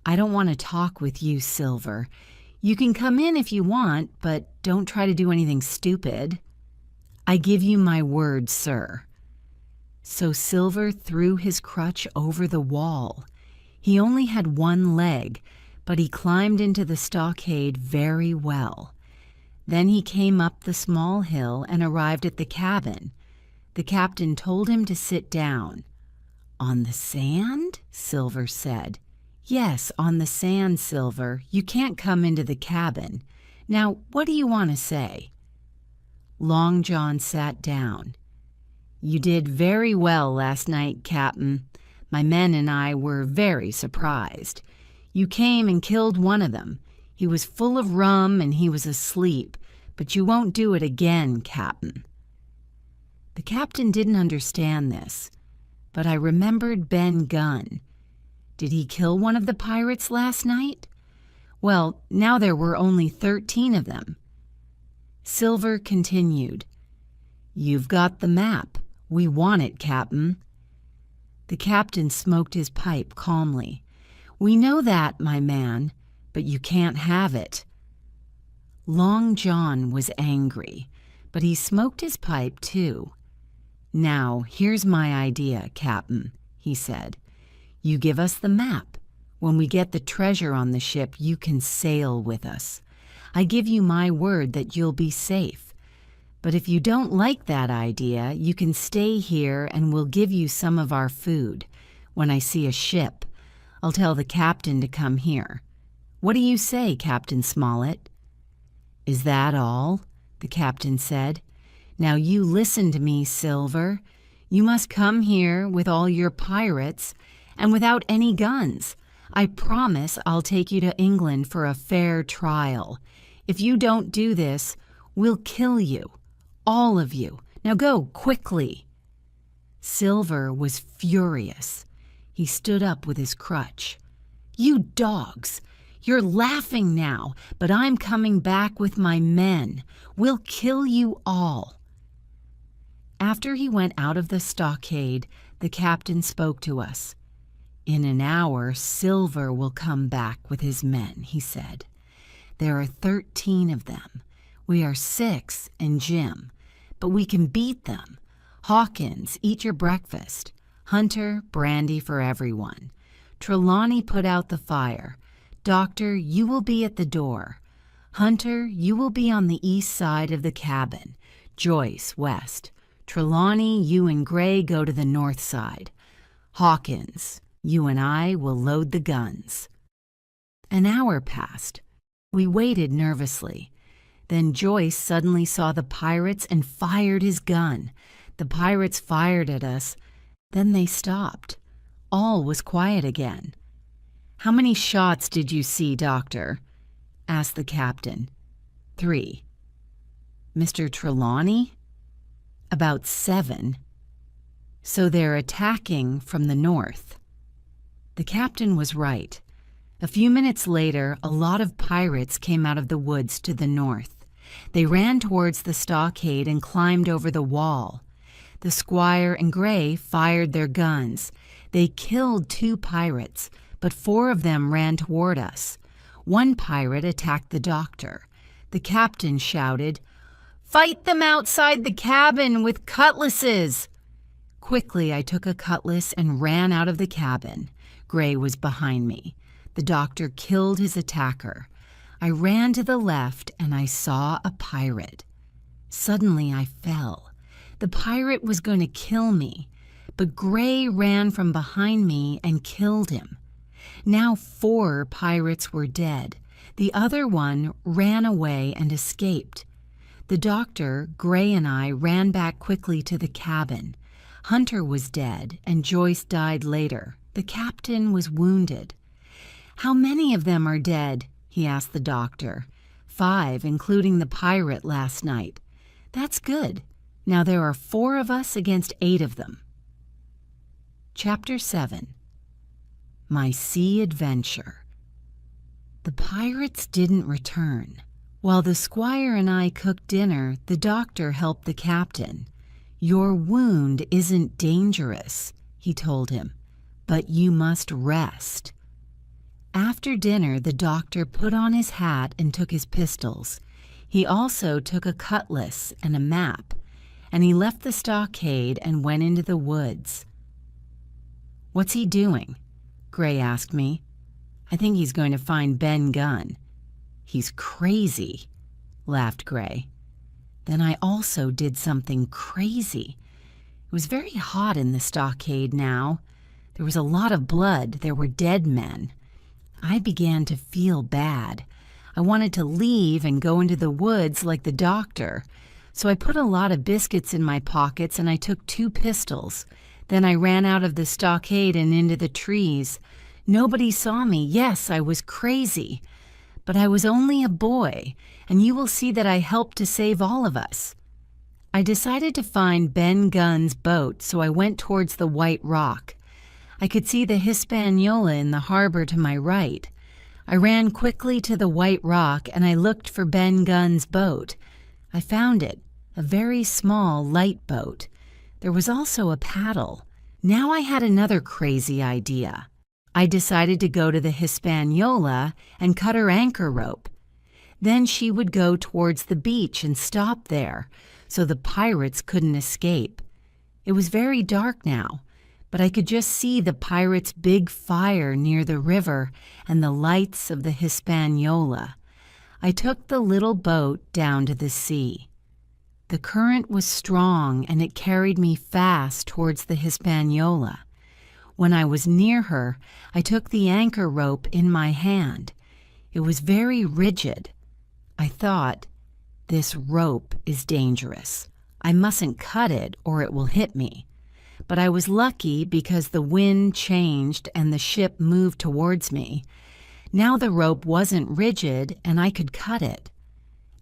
"I don't want to talk with you, Silver. You can come in if you want, but don't try to do anything stupid." "I give you my word, sir." So Silver threw his crutch over the wall. He only had 1 leg, but he climbed into the stockade very well. Then he came up the small hill and arrived at the cabin. The captain told him to sit down. "On the sand?" Silver said. "Yes, on the sand, Silver. You can't come into the cabin. Now, what do you want to say?" Long John sat down. "You did very well last night, Captain. My men and I were very surprised. You came and killed one of them. He was full of rum and he was asleep, but you won't do it again, Captain." The captain didn't understand this, but I remembered Ben Gunn. Did he kill one of the pirates last night? Well, now there were only 13 of them. Silver continued, "You've got the map. We want it, Captain." The captain smoked his pipe calmly. "We know that, my man, but you can't have it." Long John was angry, but he smoked his pipe too. "Now, here's my idea, Captain," he said. "You give us the map. When we get the treasure on the ship, you can sail with us. I give you my word that you'll be safe. But if you don't like that idea, you can stay here and we'll give you some of our food. When I see a ship, I'll tell the captain to come here. What do you say, Captain Smollett?" "Is that all?" the captain said. "Now you listen to me, Silver. You must come here with all your pirates and without any guns. I promise I'll take you to England for a fair trial. If you don't do this, we'll kill you. All of you. Now go, quickly." Silver was furious. He stood up with his crutch. "You dogs! You're laughing now, but I'm coming back with my men. We'll kill you all." After he went out of the stockade, the captain spoke to us. "In an hour, Silver will come back with his men," he said. "There are 13 of them. We are 6 and Jim, but we can beat them. Hawkins, eat your breakfast. Hunter, brandy for everyone. Trelawney, put out the fire. Doctor, you will be at the door. Hunter, you will be on the east side of the cabin. Joyce, west. Trelawney, you and Gray go to the north side. Hawkins, you and I will load the guns." An hour passed. We waited nervously. Then Joyce suddenly saw the pirates and fired his gun. The pirates fired at us. Then they stopped. All was quiet again. "How many shots did you see, Doctor?" asked the captain. "3. "Mr. Trelawney?" "About 7. "So they're attacking from the north." The captain was right. A few minutes later, a lot of pirates came out of the woods to the north. They ran towards the stockade and climbed over the wall. The squire and Gray fired their guns. They killed 2 pirates, but 4 of them ran toward us. One pirate attacked the doctor. The captain shouted, "Fight them outside the cabin with cutlasses!" Quickly, I took a cutlass and ran out of the cabin. Gray was behind me. The doctor killed his attacker. I ran to the left and I saw a pirate. Suddenly I fell. The pirate was going to kill me, but Gray ran from behind me and killed him. Now 4 pirates were dead. The other one ran away and escaped. The doctor, Gray, and I ran back quickly to the cabin. Hunter was dead and Joyce died later. The captain was wounded. "How many of them are dead?" he asked the doctor. 5, including the pirate last night." "That's good. Now there are 4 of us against 8 of them." Chapter 7. My Sea Adventure. The pirates didn't return. While the squire and I cooked dinner, the doctor helped the captain. "Your wound isn't dangerous," he told him, "but you must rest." After dinner, the doctor put on his hat and took his pistols. He also took a cutlass and a map, and he left the stockade and went into the woods. "What's he doing?" Gray asked me. "I think he's going to find Ben Gunn." "He's crazy," laughed Gray. Then I also did something crazy. It was very hot in the stockade now. There was a lot of blood. There were dead men. I began to feel bad. I wanted to leave and go into the woods like the doctor. So I put a lot of biscuits in my pockets and I took 2 pistols. Then I ran out of the stockade and into the trees. Nobody saw me. Yes, I was crazy. But I was only a boy, and you will see that I helped to save all of us. I decided to find Ben Gunn's boat, so I went towards the White Rock. I could see the Hispaniola in the harbor to my right. I ran quickly to the White Rock and I looked for Ben Gunn's boat. I found it, a very small, light boat. There was also a paddle. Now I had another crazy idea. I decided to go to the Hispaniola and cut her anchor rope. Then she would go towards the beach and stop there, so the pirates couldn't escape. It was very dark now, but I could just see the pirates' big fire near the river and the lights of the Hispaniola. I took the little boat down to the sea. The current was strong and it carried me fast towards the Hispaniola. When I was near her, I took the anchor rope in my hand. It was very rigid. I thought, this rope is dangerous. I mustn't cut it or it will hit me. But I was lucky because the wind changed and the ship moved towards me. Now the rope wasn't rigid and I could cut it.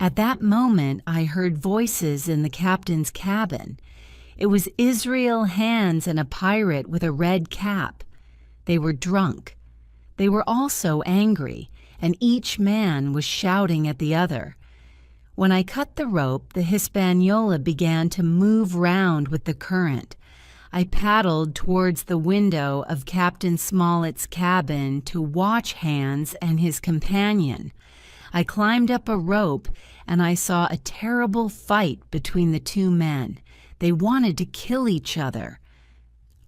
At that moment, I heard voices in the captain's cabin. It was Israel Hands and a pirate with a red cap. They were drunk. They were also angry, and each man was shouting at the other. When I cut the rope, the Hispaniola began to move round with the current. I paddled towards the window of Captain Smollett's cabin to watch Hands and his companion. I climbed up a rope and I saw a terrible fight between the 2 men. They wanted to kill each other.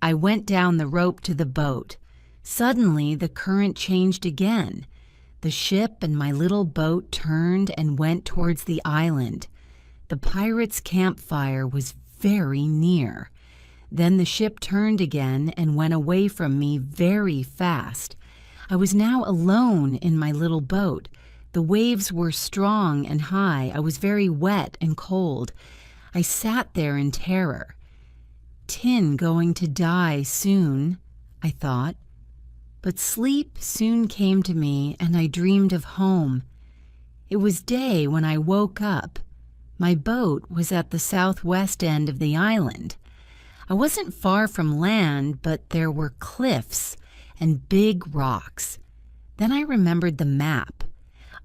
I went down the rope to the boat. Suddenly, the current changed again. The ship and my little boat turned and went towards the island. The pirates' campfire was very near. Then the ship turned again and went away from me very fast. I was now alone in my little boat. The waves were strong and high. I was very wet and cold. I sat there in terror. Tin going to die soon, I thought. But sleep soon came to me, and I dreamed of home. It was day when I woke up. My boat was at the southwest end of the island. I wasn't far from land, but there were cliffs and big rocks. Then I remembered the map.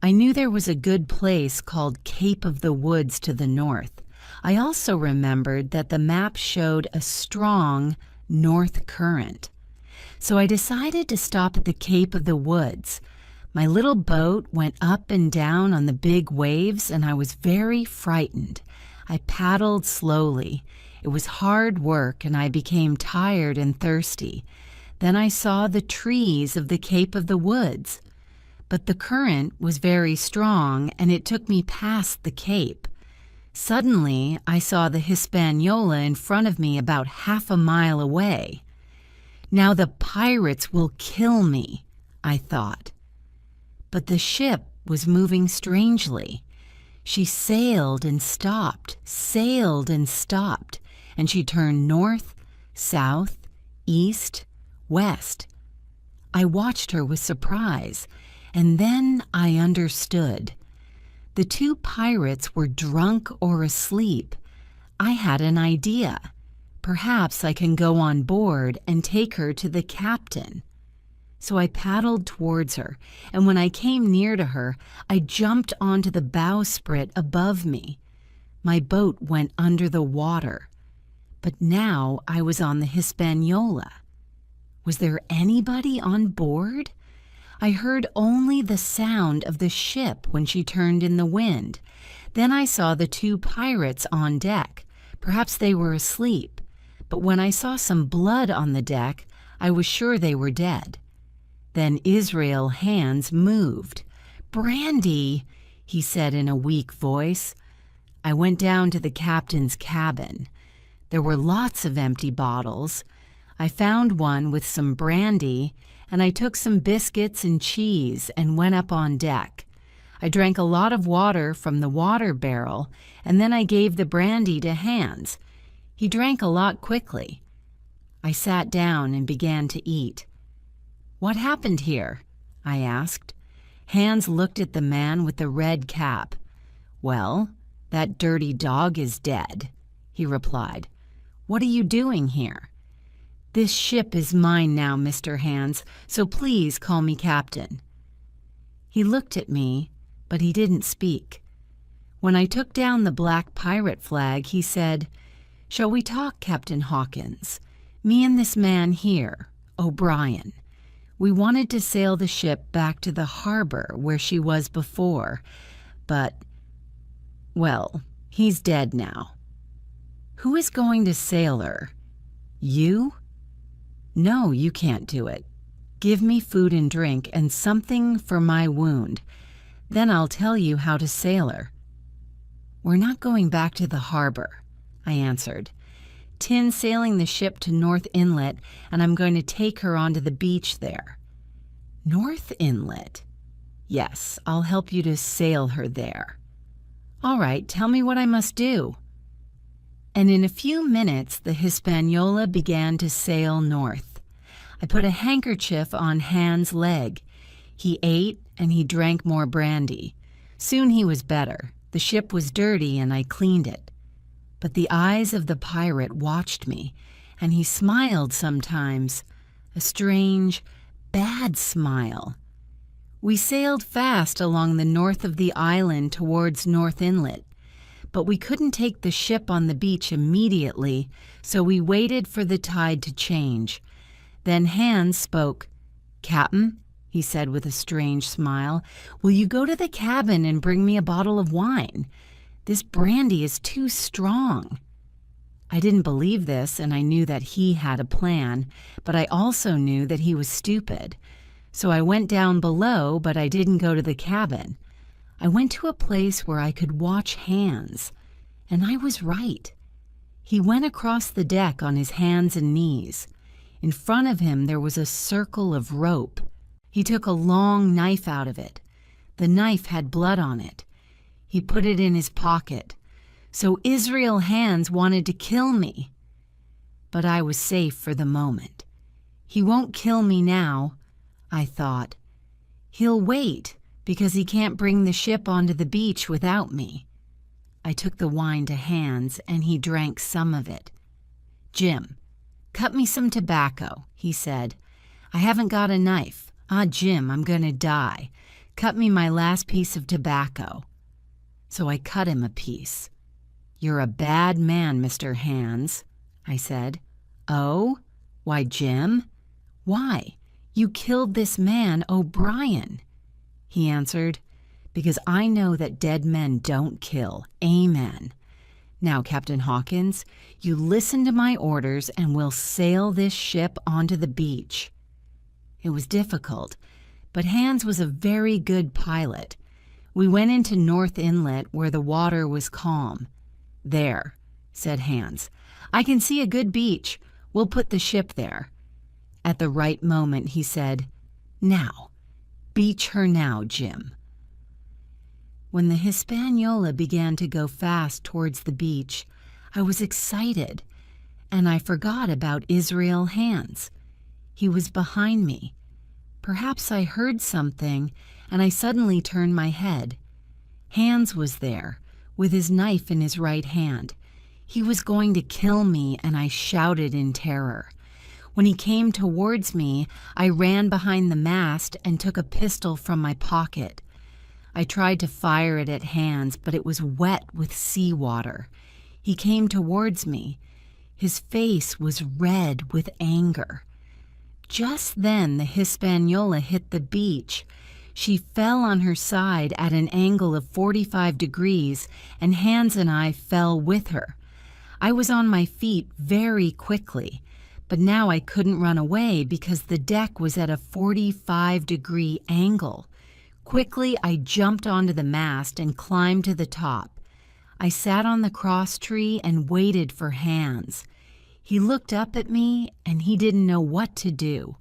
I knew there was a good place called Cape of the Woods to the north. I also remembered that the map showed a strong north current. So I decided to stop at the Cape of the Woods. My little boat went up and down on the big waves, and I was very frightened. I paddled slowly. It was hard work, and I became tired and thirsty. Then I saw the trees of the Cape of the Woods. But the current was very strong, and it took me past the cape. Suddenly, I saw the Hispaniola in front of me about half a mile away. Now the pirates will kill me, I thought. But the ship was moving strangely. She sailed and stopped, and she turned north, south, east, west. I watched her with surprise, and then I understood. The two pirates were drunk or asleep. I had an idea. Perhaps I can go on board and take her to the captain. So I paddled towards her, and when I came near to her, I jumped onto the bowsprit above me. My boat went under the water. But now I was on the Hispaniola. Was there anybody on board? I heard only the sound of the ship when she turned in the wind. Then I saw the two pirates on deck. Perhaps they were asleep. But when I saw some blood on the deck, I was sure they were dead. Then Israel's hands moved. "Brandy," he said in a weak voice. I went down to the captain's cabin. There were lots of empty bottles. I found one with some brandy, and I took some biscuits and cheese and went up on deck. I drank a lot of water from the water barrel, and then I gave the brandy to Hans. He drank a lot quickly. I sat down and began to eat. "What happened here?" I asked. Hans looked at the man with the red cap. "Well, that dirty dog is dead," he replied. "What are you doing here?" "This ship is mine now, Mr. Hans, so please call me captain." He looked at me, but he didn't speak. When I took down the black pirate flag, he said, "Shall we talk, Captain Hawkins? Me and this man here, O'Brien. We wanted to sail the ship back to the harbor where she was before, but, well, he's dead now." "Who is going to sail her? You?" "No, you can't do it. Give me food and drink and something for my wound. Then I'll tell you how to sail her." "We're not going back to the harbor," I answered. "Tin's sailing the ship to North Inlet, and I'm going to take her onto the beach there." "North Inlet?" "Yes, I'll help you to sail her there." "All right, tell me what I must do." And in a few minutes the Hispaniola began to sail north. I put a handkerchief on Hans' leg. He ate and he drank more brandy. Soon he was better. The ship was dirty and I cleaned it. But the eyes of the pirate watched me, and he smiled sometimes, a strange, bad smile. We sailed fast along the north of the island towards North Inlet. But we couldn't take the ship on the beach immediately, so we waited for the tide to change. Then Hans spoke. "Captain," he said with a strange smile, "will you go to the cabin and bring me a bottle of wine? This brandy is too strong." I didn't believe this, and I knew that he had a plan, but I also knew that he was stupid. So I went down below, but I didn't go to the cabin. I went to a place where I could watch Hans, and I was right. He went across the deck on his hands and knees. In front of him there was a circle of rope. He took a long knife out of it. The knife had blood on it. He put it in his pocket. So Israel Hands wanted to kill me. But I was safe for the moment. He won't kill me now, I thought. He'll wait because he can't bring the ship onto the beach without me. I took the wine to Hans and he drank some of it. Jim, cut me some tobacco, he said. I haven't got a knife. Jim, I'm going to die. Cut me my last piece of tobacco. So I cut him a piece. You're a bad man, Mr. Hands, I said. Oh? Why, Jim? Why? You killed this man, O'Brien. He answered, because I know that dead men don't kill. Amen. Now, Captain Hawkins, you listen to my orders and we'll sail this ship onto the beach. It was difficult, but Hans was a very good pilot. We went into North Inlet where the water was calm. There, said Hans. I can see a good beach. We'll put the ship there. At the right moment, he said, Now, beach her now, Jim. When the Hispaniola began to go fast towards the beach, I was excited, and I forgot about Israel Hands. He was behind me. Perhaps I heard something, and I suddenly turned my head. Hans was there, with his knife in his right hand. He was going to kill me, and I shouted in terror. When he came towards me, I ran behind the mast and took a pistol from my pocket. I tried to fire it at Hans, but it was wet with seawater. He came towards me. His face was red with anger. Just then the Hispaniola hit the beach. She fell on her side at an angle of 45 degrees, and Hans and I fell with her. I was on my feet very quickly, but now I couldn't run away because the deck was at a 45-degree angle. Quickly, I jumped onto the mast and climbed to the top. I sat on the crosstree and waited for Hans. He looked up at me, and he didn't know what to do.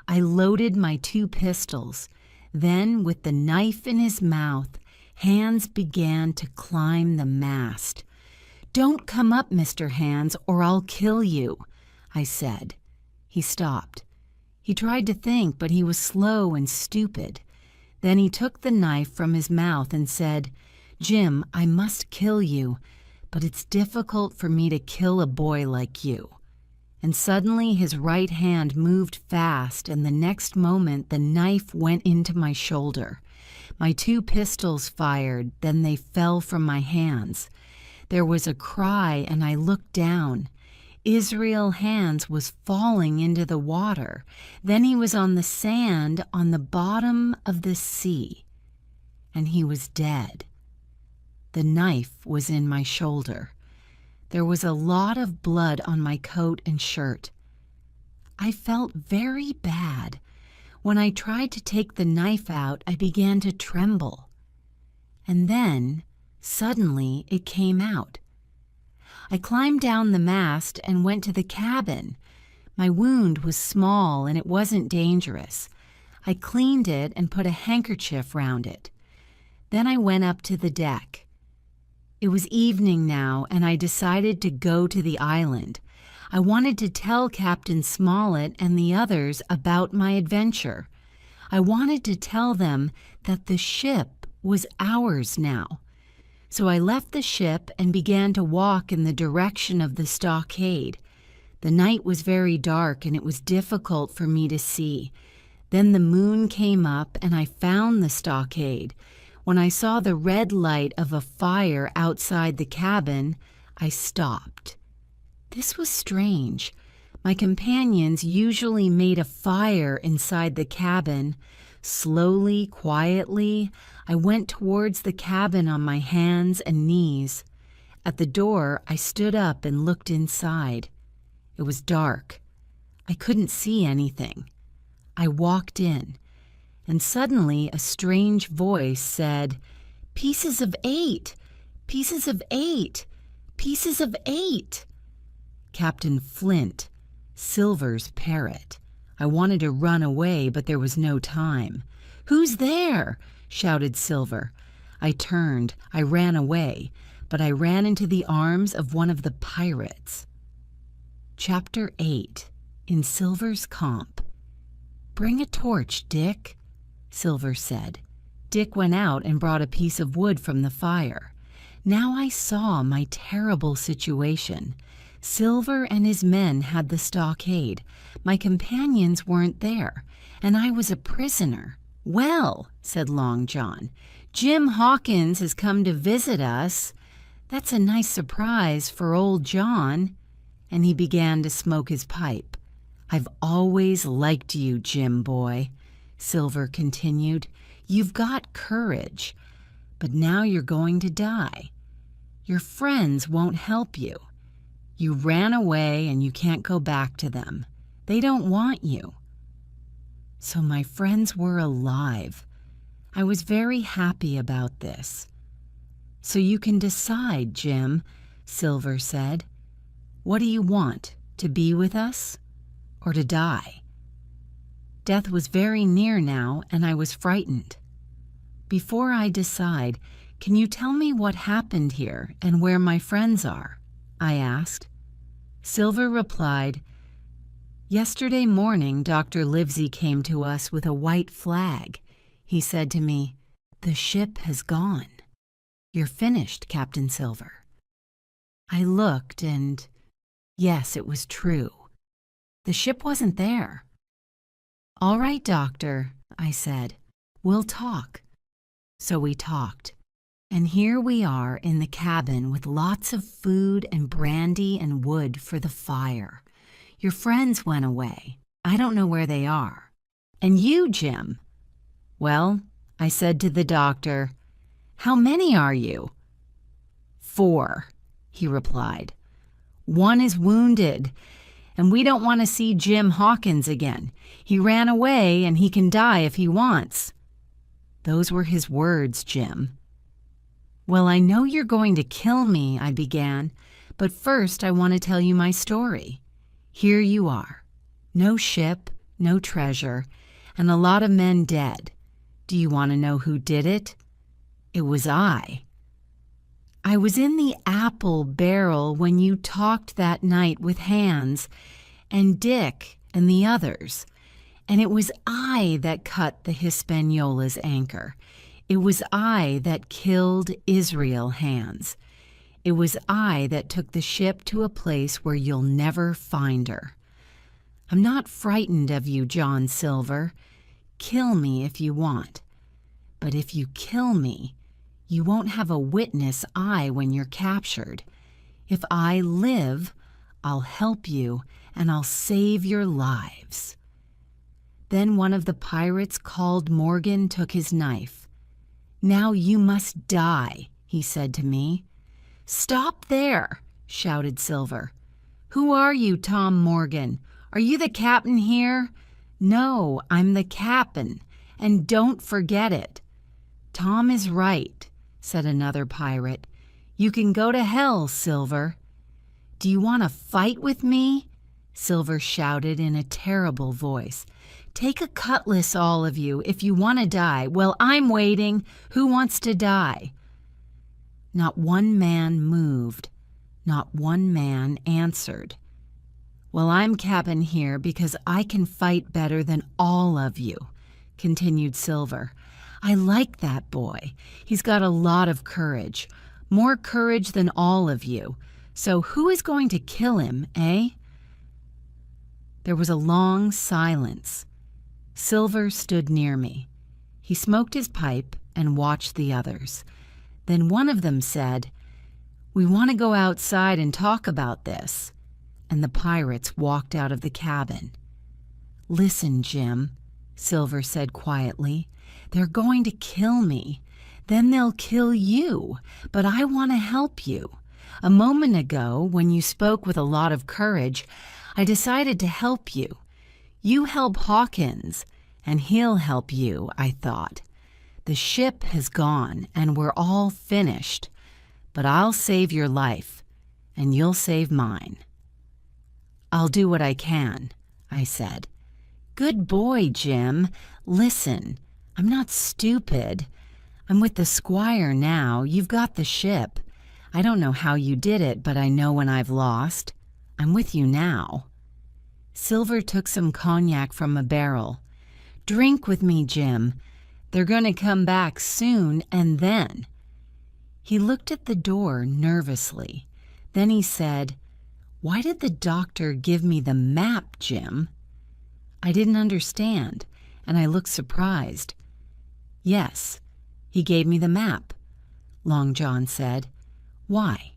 I loaded my 2 pistols. Then, with the knife in his mouth, Hans began to climb the mast. Don't come up, Mr. Hands, or I'll kill you, I said. He stopped. He tried to think, but he was slow and stupid. Then he took the knife from his mouth and said, Jim, I must kill you, but it's difficult for me to kill a boy like you. And suddenly his right hand moved fast, and the next moment the knife went into my shoulder. My 2 pistols fired, then they fell from my hands. There was a cry, and I looked down. Israel Hands was falling into the water. Then he was on the sand on the bottom of the sea, and he was dead. The knife was in my shoulder. There was a lot of blood on my coat and shirt. I felt very bad. When I tried to take the knife out, I began to tremble. And then, suddenly, it came out. I climbed down the mast and went to the cabin. My wound was small and it wasn't dangerous. I cleaned it and put a handkerchief round it. Then I went up to the deck. It was evening now, and I decided to go to the island. I wanted to tell Captain Smollett and the others about my adventure. I wanted to tell them that the ship was ours now. So I left the ship and began to walk in the direction of the stockade. The night was very dark and it was difficult for me to see. Then the moon came up and I found the stockade. When I saw the red light of a fire outside the cabin, I stopped. This was strange. My companions usually made a fire inside the cabin. Slowly, quietly, I went towards the cabin on my hands and knees. At the door, I stood up and looked inside. It was dark. I couldn't see anything. I walked in. and suddenly a strange voice said, "Pieces of 8! Pieces of 8! Pieces of 8!" Captain Flint, Silver's parrot. I wanted to run away, but there was no time. "Who's there?" shouted Silver. I turned. I ran away, but I ran into the arms of one of the pirates. Chapter 8. In Silver's Camp. "Bring a torch, Dick," Silver said. Dick went out and brought a piece of wood from the fire. Now I saw my terrible situation. Silver and his men had the stockade. My companions weren't there, and I was a prisoner. "Well," said Long John, "Jim Hawkins has come to visit us. That's a nice surprise for old John." And he began to smoke his pipe. "I've always liked you, Jim boy," Silver continued. "You've got courage, but now you're going to die. Your friends won't help you. You ran away and you can't go back to them. They don't want you." So my friends were alive. I was very happy about this. "So you can decide, Jim," Silver said. "What do you want, to be with us or to die?" Death was very near now, and I was frightened. "Before I decide, can you tell me what happened here and where my friends are?" I asked. Silver replied, "Yesterday morning, Dr. Livesey came to us with a white flag. He said to me, 'The ship has gone. You're finished, Captain Silver.' I looked and, yes, it was true. The ship wasn't there. 'All right, Doctor,' I said. 'We'll talk.' So we talked. And here we are in the cabin with lots of food and brandy and wood for the fire. Your friends went away. I don't know where they are. And you, Jim?" "Well," I said to the doctor, "how many are you?" "4, he replied. "One is wounded, and we don't want to see Jim Hawkins again. He ran away, and he can die if he wants." Those were his words, Jim. "Well, I know you're going to kill me," I began, "but first I want to tell you my story. Here you are. No ship, no treasure, and a lot of men dead. Do you want to know who did it? It was I. I was in the apple barrel when you talked that night with Hans and Dick and the others, and it was I that cut the Hispaniola's anchor. It was I that killed Israel, Hans. It was I that took the ship to a place where you'll never find her. I'm not frightened of you, John Silver. Kill me if you want. But if you kill me, you won't have a witness eye when you're captured. If I live, I'll help you and I'll save your lives." Then one of the pirates called Morgan took his knife. "Now you must die," he said to me. "Stop there," shouted Silver. "Who are you, Tom Morgan? Are you the captain here?" "No, I'm the captain, and don't forget it." "Tom is right," said another pirate. "You can go to hell, Silver." "Do you want to fight with me?" Silver shouted in a terrible voice. "Take a cutlass, all of you, if you want to die. Well, I'm waiting. Who wants to die?" Not one man moved. Not one man answered. "Well, I'm captain here because I can fight better than all of you," continued Silver. "I like that boy. He's got a lot of courage, more courage than all of you. So who is going to kill him, eh?" There was a long silence. Silver stood near me. He smoked his pipe and watched the others. Then one of them said, "We want to go outside and talk about this." And the pirates walked out of the cabin. "Listen, Jim," Silver said quietly. "They're going to kill me. Then they'll kill you. But I want to help you. A moment ago, when you spoke with a lot of courage, I decided to help you. You help Hawkins, and he'll help you, I thought. The ship has gone, and we're all finished. But I'll save your life, and you'll save mine. I'll do what I can, I said. Good boy, Jim. Listen, I'm not stupid. I'm with the squire now. You've got the ship. I don't know how you did it, but I know when I've lost. I'm with you now. Silver took some cognac from a barrel. Drink with me, Jim. They're going to come back soon, and then. He looked at the door nervously. Then he said, Why did the doctor give me the map, Jim? I didn't understand, and I looked surprised. Yes, he gave me the map, Long John said. Why?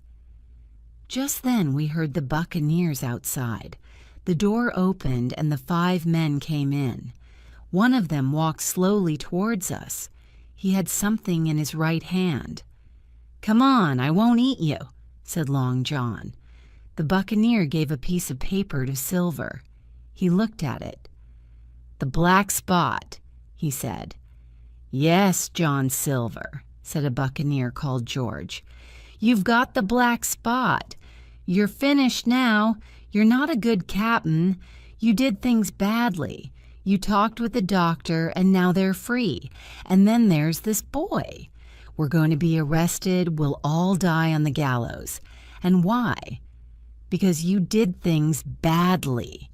Just then we heard the buccaneers outside. The door opened and the 5 men came in. One of them walked slowly towards us. He had something in his right hand. Come on, I won't eat you, said Long John. The buccaneer gave a piece of paper to Silver. He looked at it. The black spot, he said. Yes, John Silver, said a buccaneer called George. You've got the black spot. You're finished now. You're not a good captain. You did things badly. You talked with the doctor, and now they're free. And then there's this boy. We're going to be arrested. We'll all die on the gallows. And why? Because you did things badly.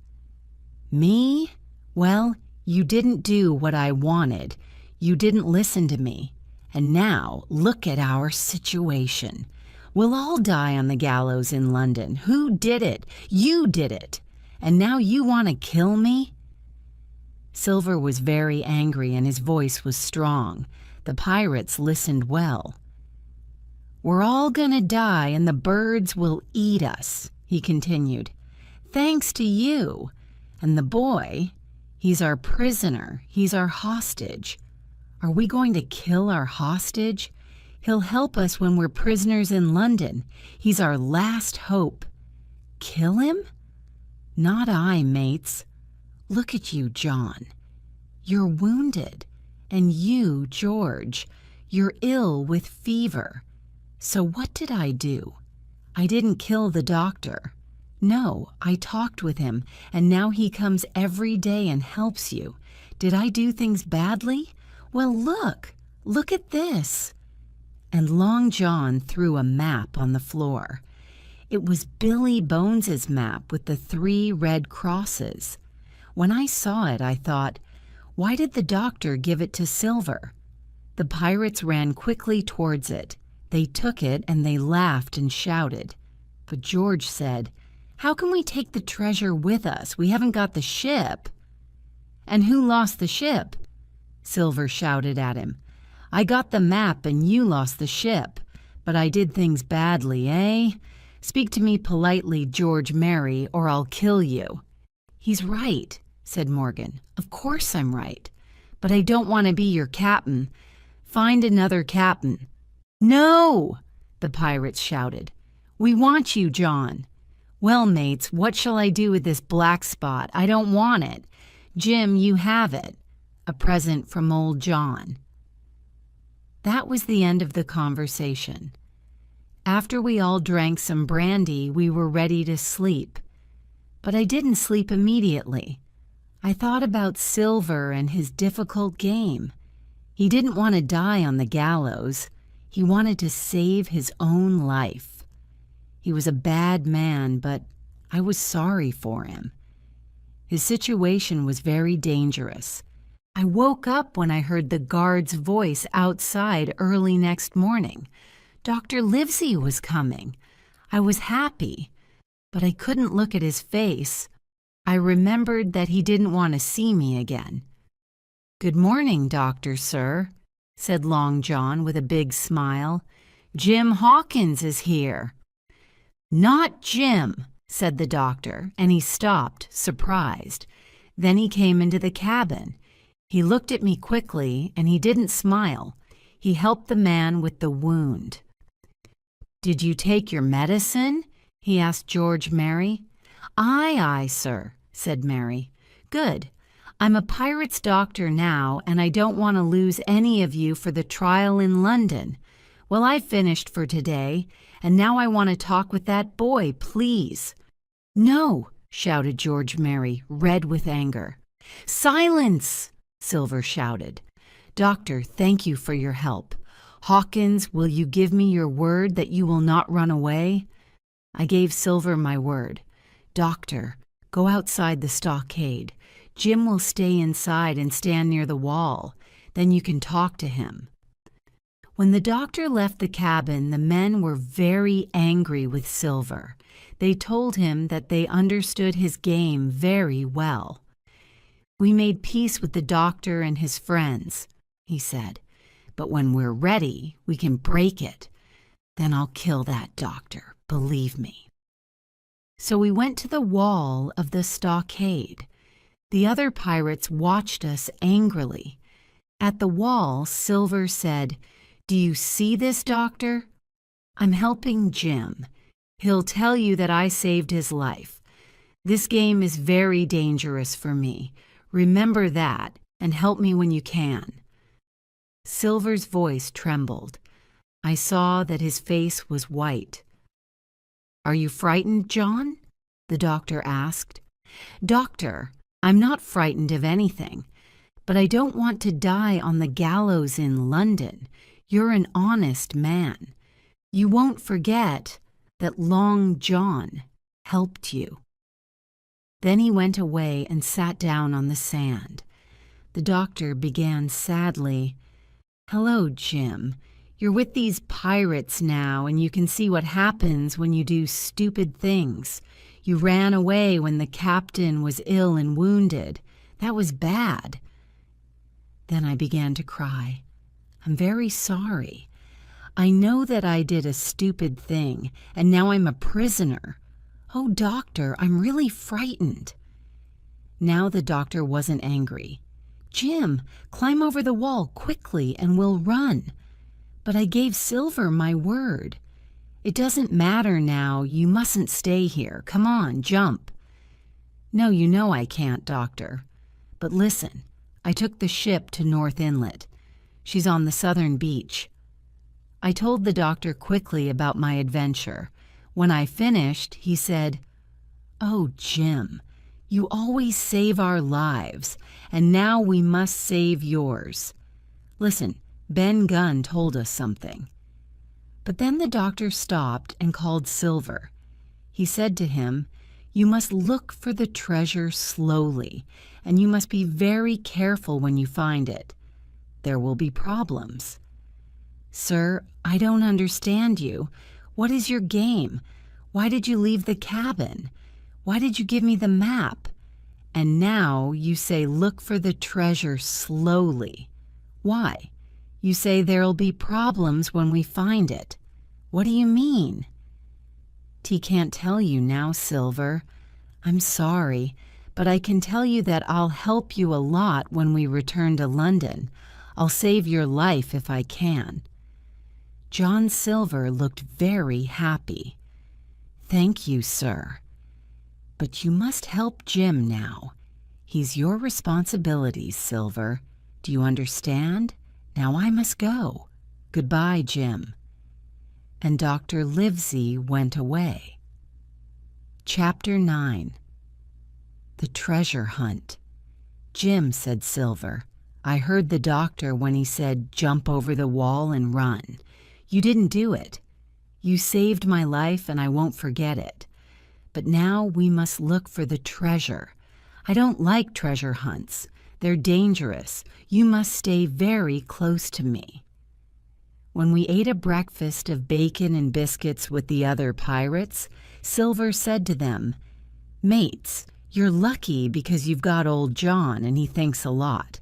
Me? Well, you didn't do what I wanted. You didn't listen to me. And now, look at our situation. We'll all die on the gallows in London. Who did it? You did it. And now you want to kill me? Silver was very angry and his voice was strong. The pirates listened well. We're all gonna die and the birds will eat us, he continued. Thanks to you. And the boy, he's our prisoner. He's our hostage. Are we going to kill our hostage? He'll help us when we're prisoners in London. He's our last hope. Kill him? Not I, mates. Look at you, John. You're wounded. And you, George, you're ill with fever. So what did I do? I didn't kill the doctor. No, I talked with him, and now he comes every day and helps you. Did I do things badly? Well, look at this. And Long John threw a map on the floor. It was Billy Bones's map with the 3 red crosses. When I saw it, I thought, why did the doctor give it to Silver? The pirates ran quickly towards it. They took it and they laughed and shouted. But George said, How can we take the treasure with us? We haven't got the ship. And who lost the ship? Silver shouted at him. I got the map and you lost the ship. But I did things badly, eh? Speak to me politely, George Merry, or I'll kill you. He's right, said Morgan. Of course I'm right. But I don't want to be your captain. Find another captain. No, the pirates shouted. We want you, John. Well, mates, what shall I do with this black spot? I don't want it. Jim, you have it. A present from old John. That was the end of the conversation. After we all drank some brandy, we were ready to sleep. But I didn't sleep immediately. I thought about Silver and his difficult game. He didn't want to die on the gallows. He wanted to save his own life. He was a bad man, but I was sorry for him. His situation was very dangerous. I woke up when I heard the guard's voice outside early next morning. Dr. Livesey was coming. I was happy, but I couldn't look at his face. I remembered that he didn't want to see me again. Good morning, doctor, sir, said Long John with a big smile. Jim Hawkins is here. Not Jim, said the doctor, and he stopped, surprised. Then he came into the cabin. He looked at me quickly, and he didn't smile. He helped the man with the wound. Did you take your medicine? He asked George Merry. Aye, aye, sir, said Merry. Good. I'm a pirate's doctor now, and I don't want to lose any of you for the trial in London. Well, I've finished for today, and now I want to talk with that boy, please." "No!" shouted George Merry, red with anger. "Silence!" Silver shouted. "Doctor, thank you for your help. Hawkins, will you give me your word that you will not run away?" I gave Silver my word. "Doctor, go outside the stockade. Jim will stay inside and stand near the wall. Then you can talk to him." When the doctor left the cabin, the men were very angry with Silver. They told him that they understood his game very well. "We made peace with the doctor and his friends," he said. "But when we're ready, we can break it. Then I'll kill that doctor, believe me." So we went to the wall of the stockade. The other pirates watched us angrily. At the wall, Silver said, "Do you see this, doctor? I'm helping Jim. He'll tell you that I saved his life. This game is very dangerous for me. Remember that, and help me when you can." Silver's voice trembled. I saw that his face was white. "Are you frightened, John?" the doctor asked. "Doctor, I'm not frightened of anything, but I don't want to die on the gallows in London. You're an honest man. You won't forget that Long John helped you." Then he went away and sat down on the sand. The doctor began sadly, "Hello, Jim. You're with these pirates now, and you can see what happens when you do stupid things. You ran away when the captain was ill and wounded. That was bad." Then I began to cry. "I'm very sorry. I know that I did a stupid thing, and now I'm a prisoner. Oh, doctor, I'm really frightened." Now the doctor wasn't angry. "Jim, climb over the wall quickly and we'll run." "But I gave Silver my word." "It doesn't matter now. You mustn't stay here. Come on, jump." "No, you know I can't, doctor. But listen, I took the ship to North Inlet. She's on the southern beach." I told the doctor quickly about my adventure. When I finished, he said, "Oh, Jim, you always save our lives, and now we must save yours. Listen, Ben Gunn told us something." But then the doctor stopped and called Silver. He said to him, "You must look for the treasure slowly, and you must be very careful when you find it. There will be problems." "Sir, I don't understand you. What is your game? Why did you leave the cabin? Why did you give me the map? And now you say look for the treasure slowly. Why? You say there'll be problems when we find it. What do you mean?" "T can't tell you now, Silver. I'm sorry, but I can tell you that I'll help you a lot when we return to London. I'll save your life if I can." John Silver looked very happy. "Thank you, sir. But you must help Jim now. He's your responsibility, Silver. Do you understand? Now I must go. Goodbye, Jim." And Dr. Livesey went away. Chapter 9. The Treasure Hunt. "Jim," said Silver, "I heard the doctor when he said jump over the wall and run. You didn't do it. You saved my life and I won't forget it. But now we must look for the treasure. I don't like treasure hunts. They're dangerous. You must stay very close to me." When we ate a breakfast of bacon and biscuits with the other pirates, Silver said to them, "Mates, you're lucky because you've got old John and he thinks a lot.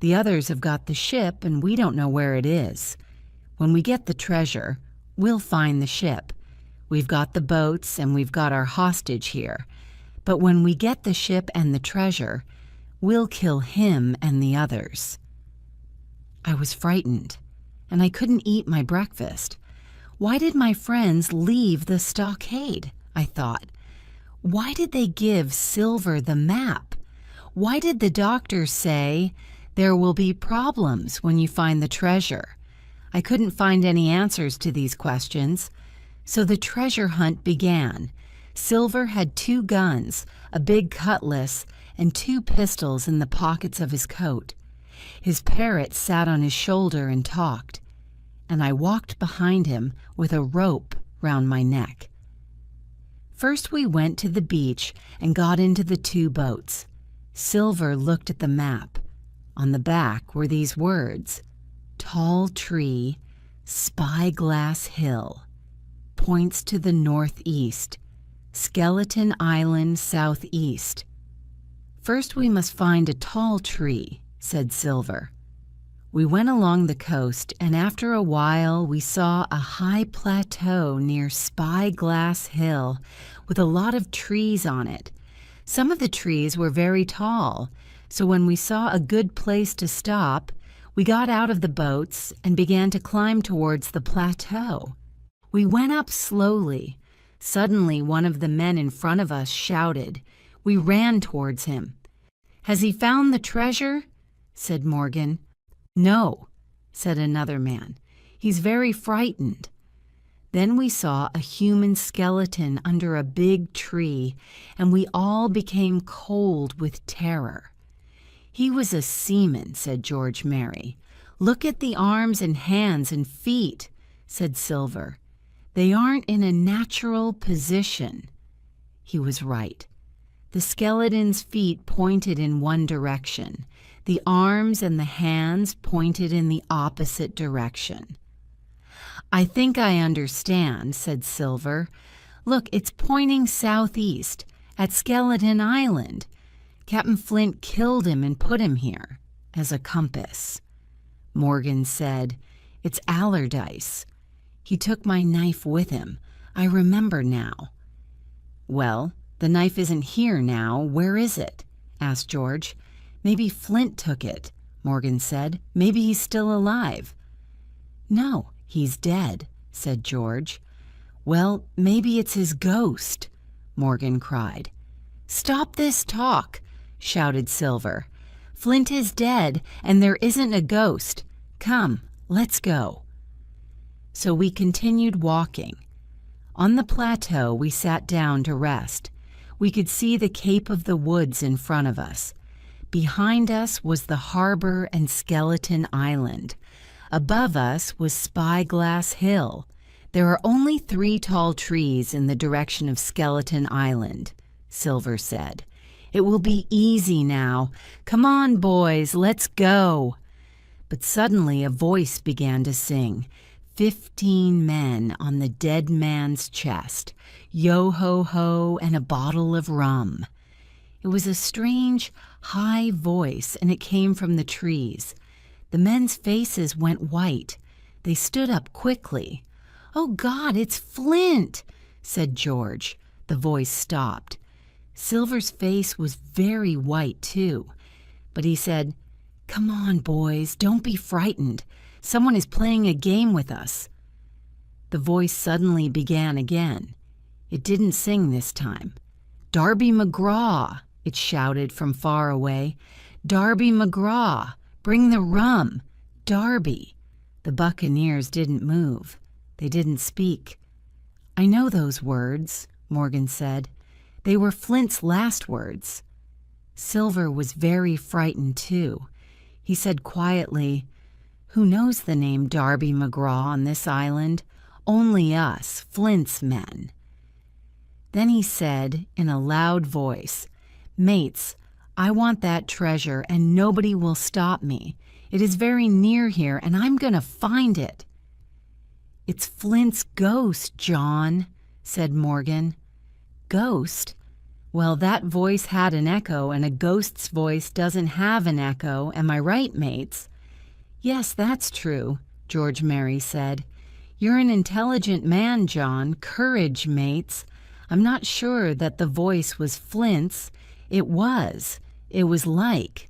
The others have got the ship and we don't know where it is. When we get the treasure, we'll find the ship. We've got the boats and we've got our hostage here. But when we get the ship and the treasure, we'll kill him and the others." I was frightened, and I couldn't eat my breakfast. Why did my friends leave the stockade? I thought. Why did they give Silver the map? Why did the doctor say there will be problems when you find the treasure? I couldn't find any answers to these questions. So the treasure hunt began. Silver had 2 guns, a big cutlass, and 2 pistols in the pockets of his coat. His parrot sat on his shoulder and talked, and I walked behind him with a rope round my neck. First we went to the beach and got into the 2 boats. Silver looked at the map. On the back were these words: Tall Tree, Spyglass Hill, points to the northeast, Skeleton Island southeast. First we must find a tall tree, said Silver. We went along the coast, and after a while we saw a high plateau near Spyglass Hill with a lot of trees on it. Some of the trees were very tall, so when we saw a good place to stop, we got out of the boats and began to climb towards the plateau. We went up slowly. Suddenly, one of the men in front of us shouted. We ran towards him. "Has he found the treasure?" said Morgan. "No," said another man. "He's very frightened." Then we saw a human skeleton under a big tree, and we all became cold with terror. "He was a seaman," said George Merry. "Look at the arms and hands and feet," said Silver. "They aren't in a natural position." He was right. The skeleton's feet pointed in one direction. The arms and the hands pointed in the opposite direction. "I think I understand," said Silver. "Look, it's pointing southeast, at Skeleton Island. Captain Flint killed him and put him here, as a compass." Morgan said, "It's Allardyce. He took my knife with him. I remember now." "Well, the knife isn't here now. Where is it?" asked George. "Maybe Flint took it," Morgan said. "Maybe he's still alive." "No, he's dead," said George. "Well, maybe it's his ghost," Morgan cried. "Stop this talk," shouted Silver. "Flint is dead, and there isn't a ghost. Come, let's go." So we continued walking. On the plateau, we sat down to rest. We could see the Cape of the Woods in front of us. Behind us was the harbor and Skeleton Island. Above us was Spyglass Hill. "There are only 3 tall trees in the direction of Skeleton Island," Silver said. "It will be easy now. Come on, boys, let's go." But suddenly a voice began to sing. 15 men on the dead man's chest, yo-ho-ho, and a bottle of rum. It was a strange, high voice, and it came from the trees. The men's faces went white. They stood up quickly. "Oh, God, it's Flint," said George. The voice stopped. Silver's face was very white, too. But he said, "Come on, boys, don't be frightened. Someone is playing a game with us." The voice suddenly began again. It didn't sing this time. "Darby McGraw," it shouted from far away. "Darby McGraw, bring the rum. Darby." The buccaneers didn't move. They didn't speak. "I know those words," Morgan said. "They were Flint's last words." Silver was very frightened, too. He said quietly, "Who knows the name Darby McGraw on this island? Only us, Flint's men." Then he said in a loud voice, "Mates, I want that treasure and nobody will stop me. It is very near here and I'm going to find it." "It's Flint's ghost, John," said Morgan. "Ghost? Well, that voice had an echo, and a ghost's voice doesn't have an echo. Am I right, mates?" "Yes, that's true," George Merry said. "You're an intelligent man, John. Courage, mates. I'm not sure that the voice was Flint's. It was like—"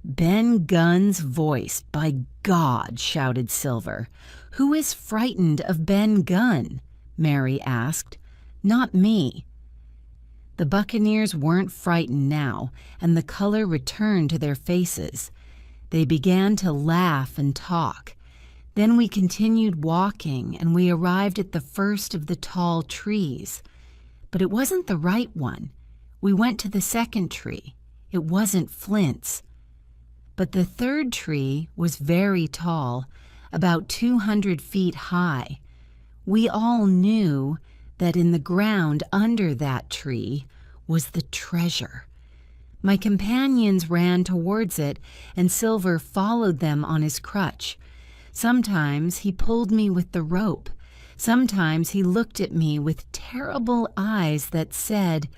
"Ben Gunn's voice, by God!" shouted Silver. "Who is frightened of Ben Gunn?" Mary asked. "Not me." The buccaneers weren't frightened now, and the color returned to their faces. They began to laugh and talk. Then we continued walking, and we arrived at the first of the tall trees. But it wasn't the right one. We went to the second tree. It wasn't Flint's. But the third tree was very tall, about 200 feet high. We all knew that in the ground under that tree was the treasure. My companions ran towards it, and Silver followed them on his crutch. Sometimes he pulled me with the rope. Sometimes he looked at me with terrible eyes that said,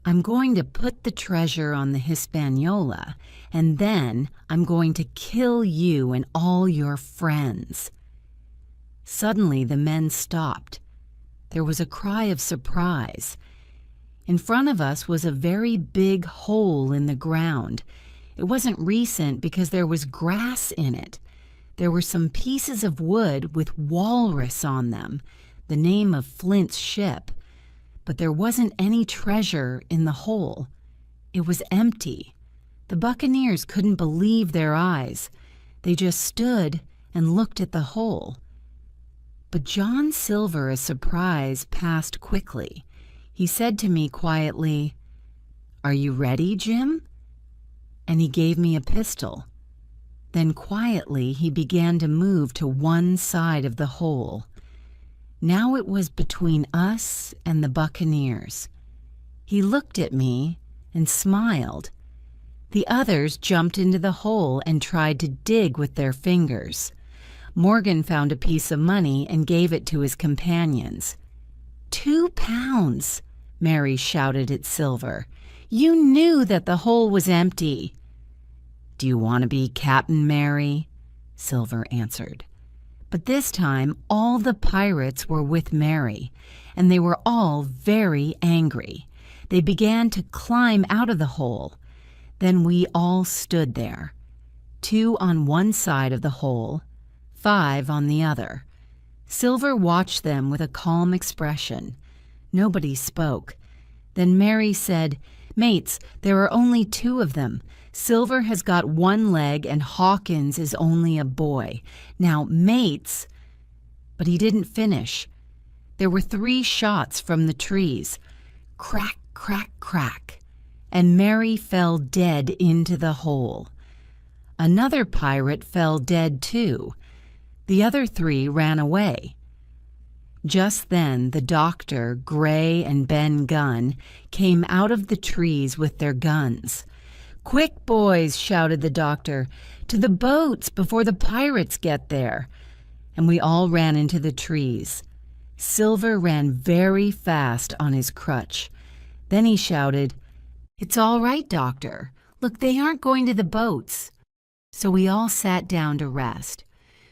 "I'm going to put the treasure on the Hispaniola, and then I'm going to kill you and all your friends." Suddenly the men stopped. There was a cry of surprise. In front of us was a very big hole in the ground. It wasn't recent because there was grass in it. There were some pieces of wood with walrus on them, the name of Flint's ship. But there wasn't any treasure in the hole. It was empty. The buccaneers couldn't believe their eyes. They just stood and looked at the hole. But John Silver's surprise passed quickly. He said to me quietly, "Are you ready, Jim?" And he gave me a pistol. Then quietly he began to move to one side of the hole. Now it was between us and the buccaneers. He looked at me and smiled. The others jumped into the hole and tried to dig with their fingers. Morgan found a piece of money and gave it to his companions. "2 pounds!" Mary shouted at Silver. "You knew that the hole was empty." "Do you want to be Captain, Mary?" Silver answered. But this time all the pirates were with Mary, and they were all very angry. They began to climb out of the hole. Then we all stood there, 2 on one side of the hole, 5 on the other. Silver watched them with a calm expression. Nobody spoke. Then Mary said, "Mates, there are only 2 of them. Silver has got 1 leg and Hawkins is only a boy. Now, mates—" But he didn't finish. There were 3 shots from the trees. Crack, crack, crack. And Mary fell dead into the hole. Another pirate fell dead too. The other 3 ran away. Just then the doctor, Gray, and Ben Gunn came out of the trees with their guns. "Quick, boys," shouted the doctor, "to the boats before the pirates get there." And we all ran into the trees. Silver ran very fast on his crutch. Then he shouted, "It's all right, doctor. Look, they aren't going to the boats." So we all sat down to rest.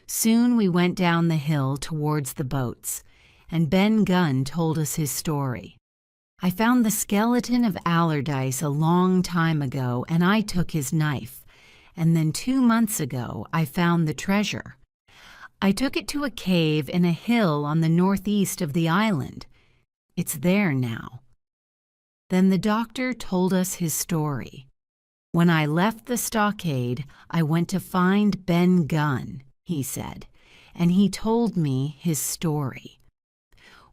Soon we went down the hill towards the boats, and Ben Gunn told us his story. "I found the skeleton of Allardyce a long time ago, and I took his knife. And then 2 months ago, I found the treasure. I took it to a cave in a hill on the northeast of the island. It's there now." Then the doctor told us his story. "When I left the stockade, I went to find Ben Gunn," he said, and he told me his story.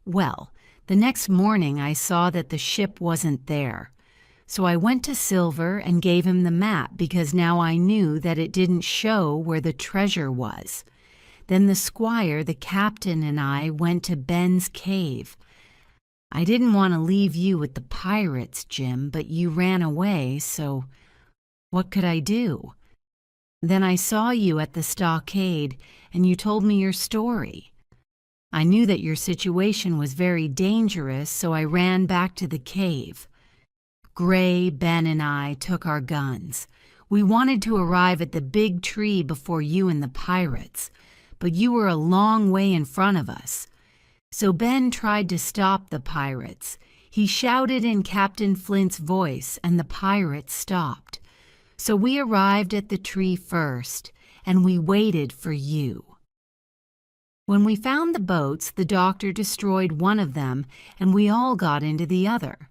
Well, the next morning I saw that the ship wasn't there. So I went to Silver and gave him the map because now I knew that it didn't show where the treasure was. Then the squire, the captain, and I went to Ben's cave. I didn't want to leave you with the pirates, Jim, but you ran away, so what could I do? Then I saw you at the stockade, and you told me your story. I knew that your situation was very dangerous, so I ran back to the cave. Gray, Ben, and I took our guns. We wanted to arrive at the big tree before you and the pirates, but you were a long way in front of us. So Ben tried to stop the pirates. He shouted in Captain Flint's voice, and the pirates stopped. So we arrived at the tree first, and we waited for you. When we found the boats, the doctor destroyed one of them, and we all got into the other.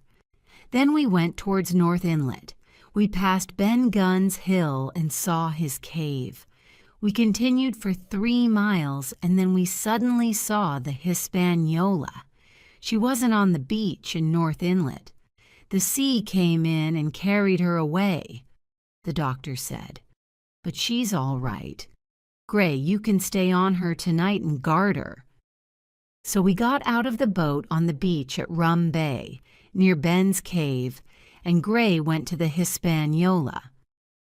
Then we went towards North Inlet. We passed Ben Gunn's hill and saw his cave. We continued for 3 miles, and then we suddenly saw the Hispaniola. She wasn't on the beach in North Inlet. The sea came in and carried her away, the doctor said. But she's all right. Gray, you can stay on her tonight and guard her. So we got out of the boat on the beach at Rum Bay, near Ben's cave, and Gray went to the Hispaniola.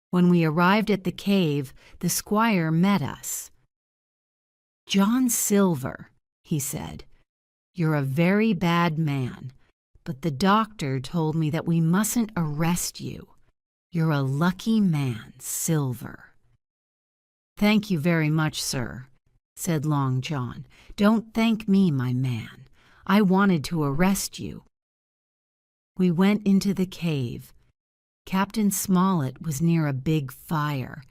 When we arrived at the cave, the squire met us. "John Silver," he said, "you're a very bad man, but the doctor told me that we mustn't arrest you. You're a lucky man, Silver." "Thank you very much, sir," said Long John. "Don't thank me, my man. I wanted to arrest you." We went into the cave. Captain Smollett was near a big fire,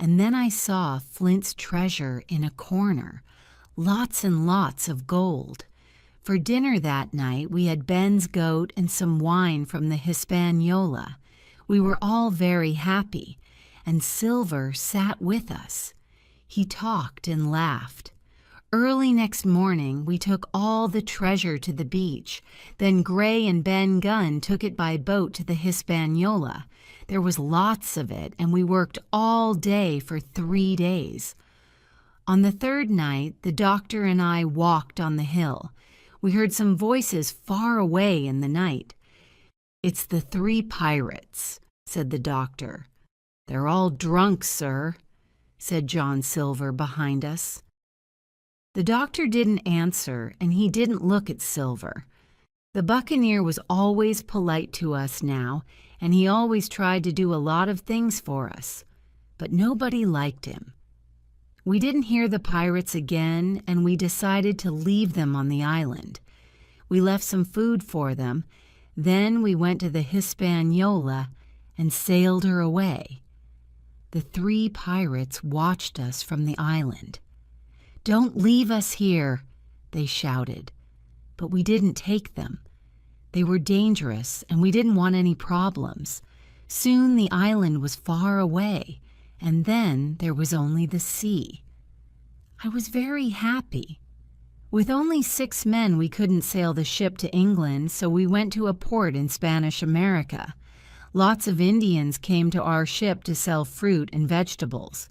and then I saw Flint's treasure in a corner, lots and lots of gold. For dinner that night we had Ben's goat and some wine from the Hispaniola. We were all very happy, and Silver sat with us. He talked and laughed. Early next morning, we took all the treasure to the beach. Then Gray and Ben Gunn took it by boat to the Hispaniola. There was lots of it, and we worked all day for 3 days. On the 3rd night, the doctor and I walked on the hill. We heard some voices far away in the night. "It's the 3 pirates," said the doctor. "They're all drunk, sir," said John Silver behind us. The doctor didn't answer, and he didn't look at Silver. The buccaneer was always polite to us now, and he always tried to do a lot of things for us. But nobody liked him. We didn't hear the pirates again, and we decided to leave them on the island. We left some food for them. Then we went to the Hispaniola and sailed her away. The 3 pirates watched us from the island. "Don't leave us here," they shouted. But we didn't take them. They were dangerous, and we didn't want any problems. Soon the island was far away, and then there was only the sea. I was very happy. With only 6 men, we couldn't sail the ship to England, so we went to a port in Spanish America. Lots of Indians came to our ship to sell fruit and vegetables.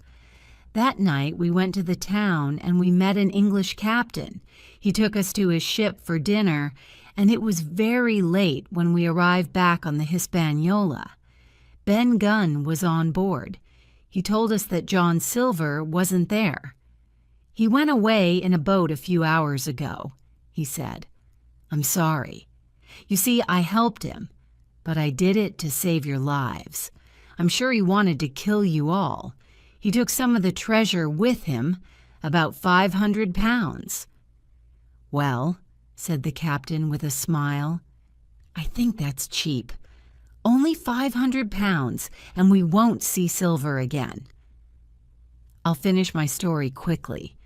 That night, we went to the town and we met an English captain. He took us to his ship for dinner, and it was very late when we arrived back on the Hispaniola. Ben Gunn was on board. He told us that John Silver wasn't there. "He went away in a boat a few hours ago," he said. "I'm sorry. You see, I helped him, but I did it to save your lives. I'm sure he wanted to kill you all. He took some of the treasure with him, about 500 pounds. "Well," said the captain with a smile, "I think that's cheap. Only 500 pounds, and we won't see Silver again." I'll finish my story quickly.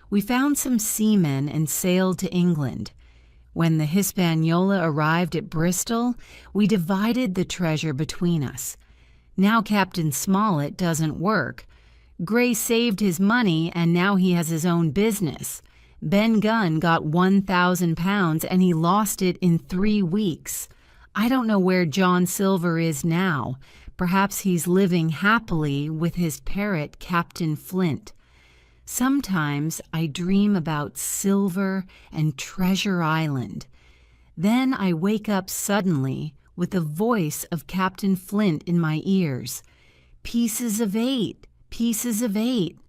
We found some seamen and sailed to England. When the Hispaniola arrived at Bristol, we divided the treasure between us. Now Captain Smollett doesn't work. Gray saved his money, and now he has his own business. Ben Gunn got 1,000 pounds, and he lost it in 3 weeks. I don't know where John Silver is now. Perhaps he's living happily with his parrot, Captain Flint. Sometimes I dream about Silver and Treasure Island. Then I wake up suddenly with the voice of Captain Flint in my ears. "Pieces of 8, pieces of 8.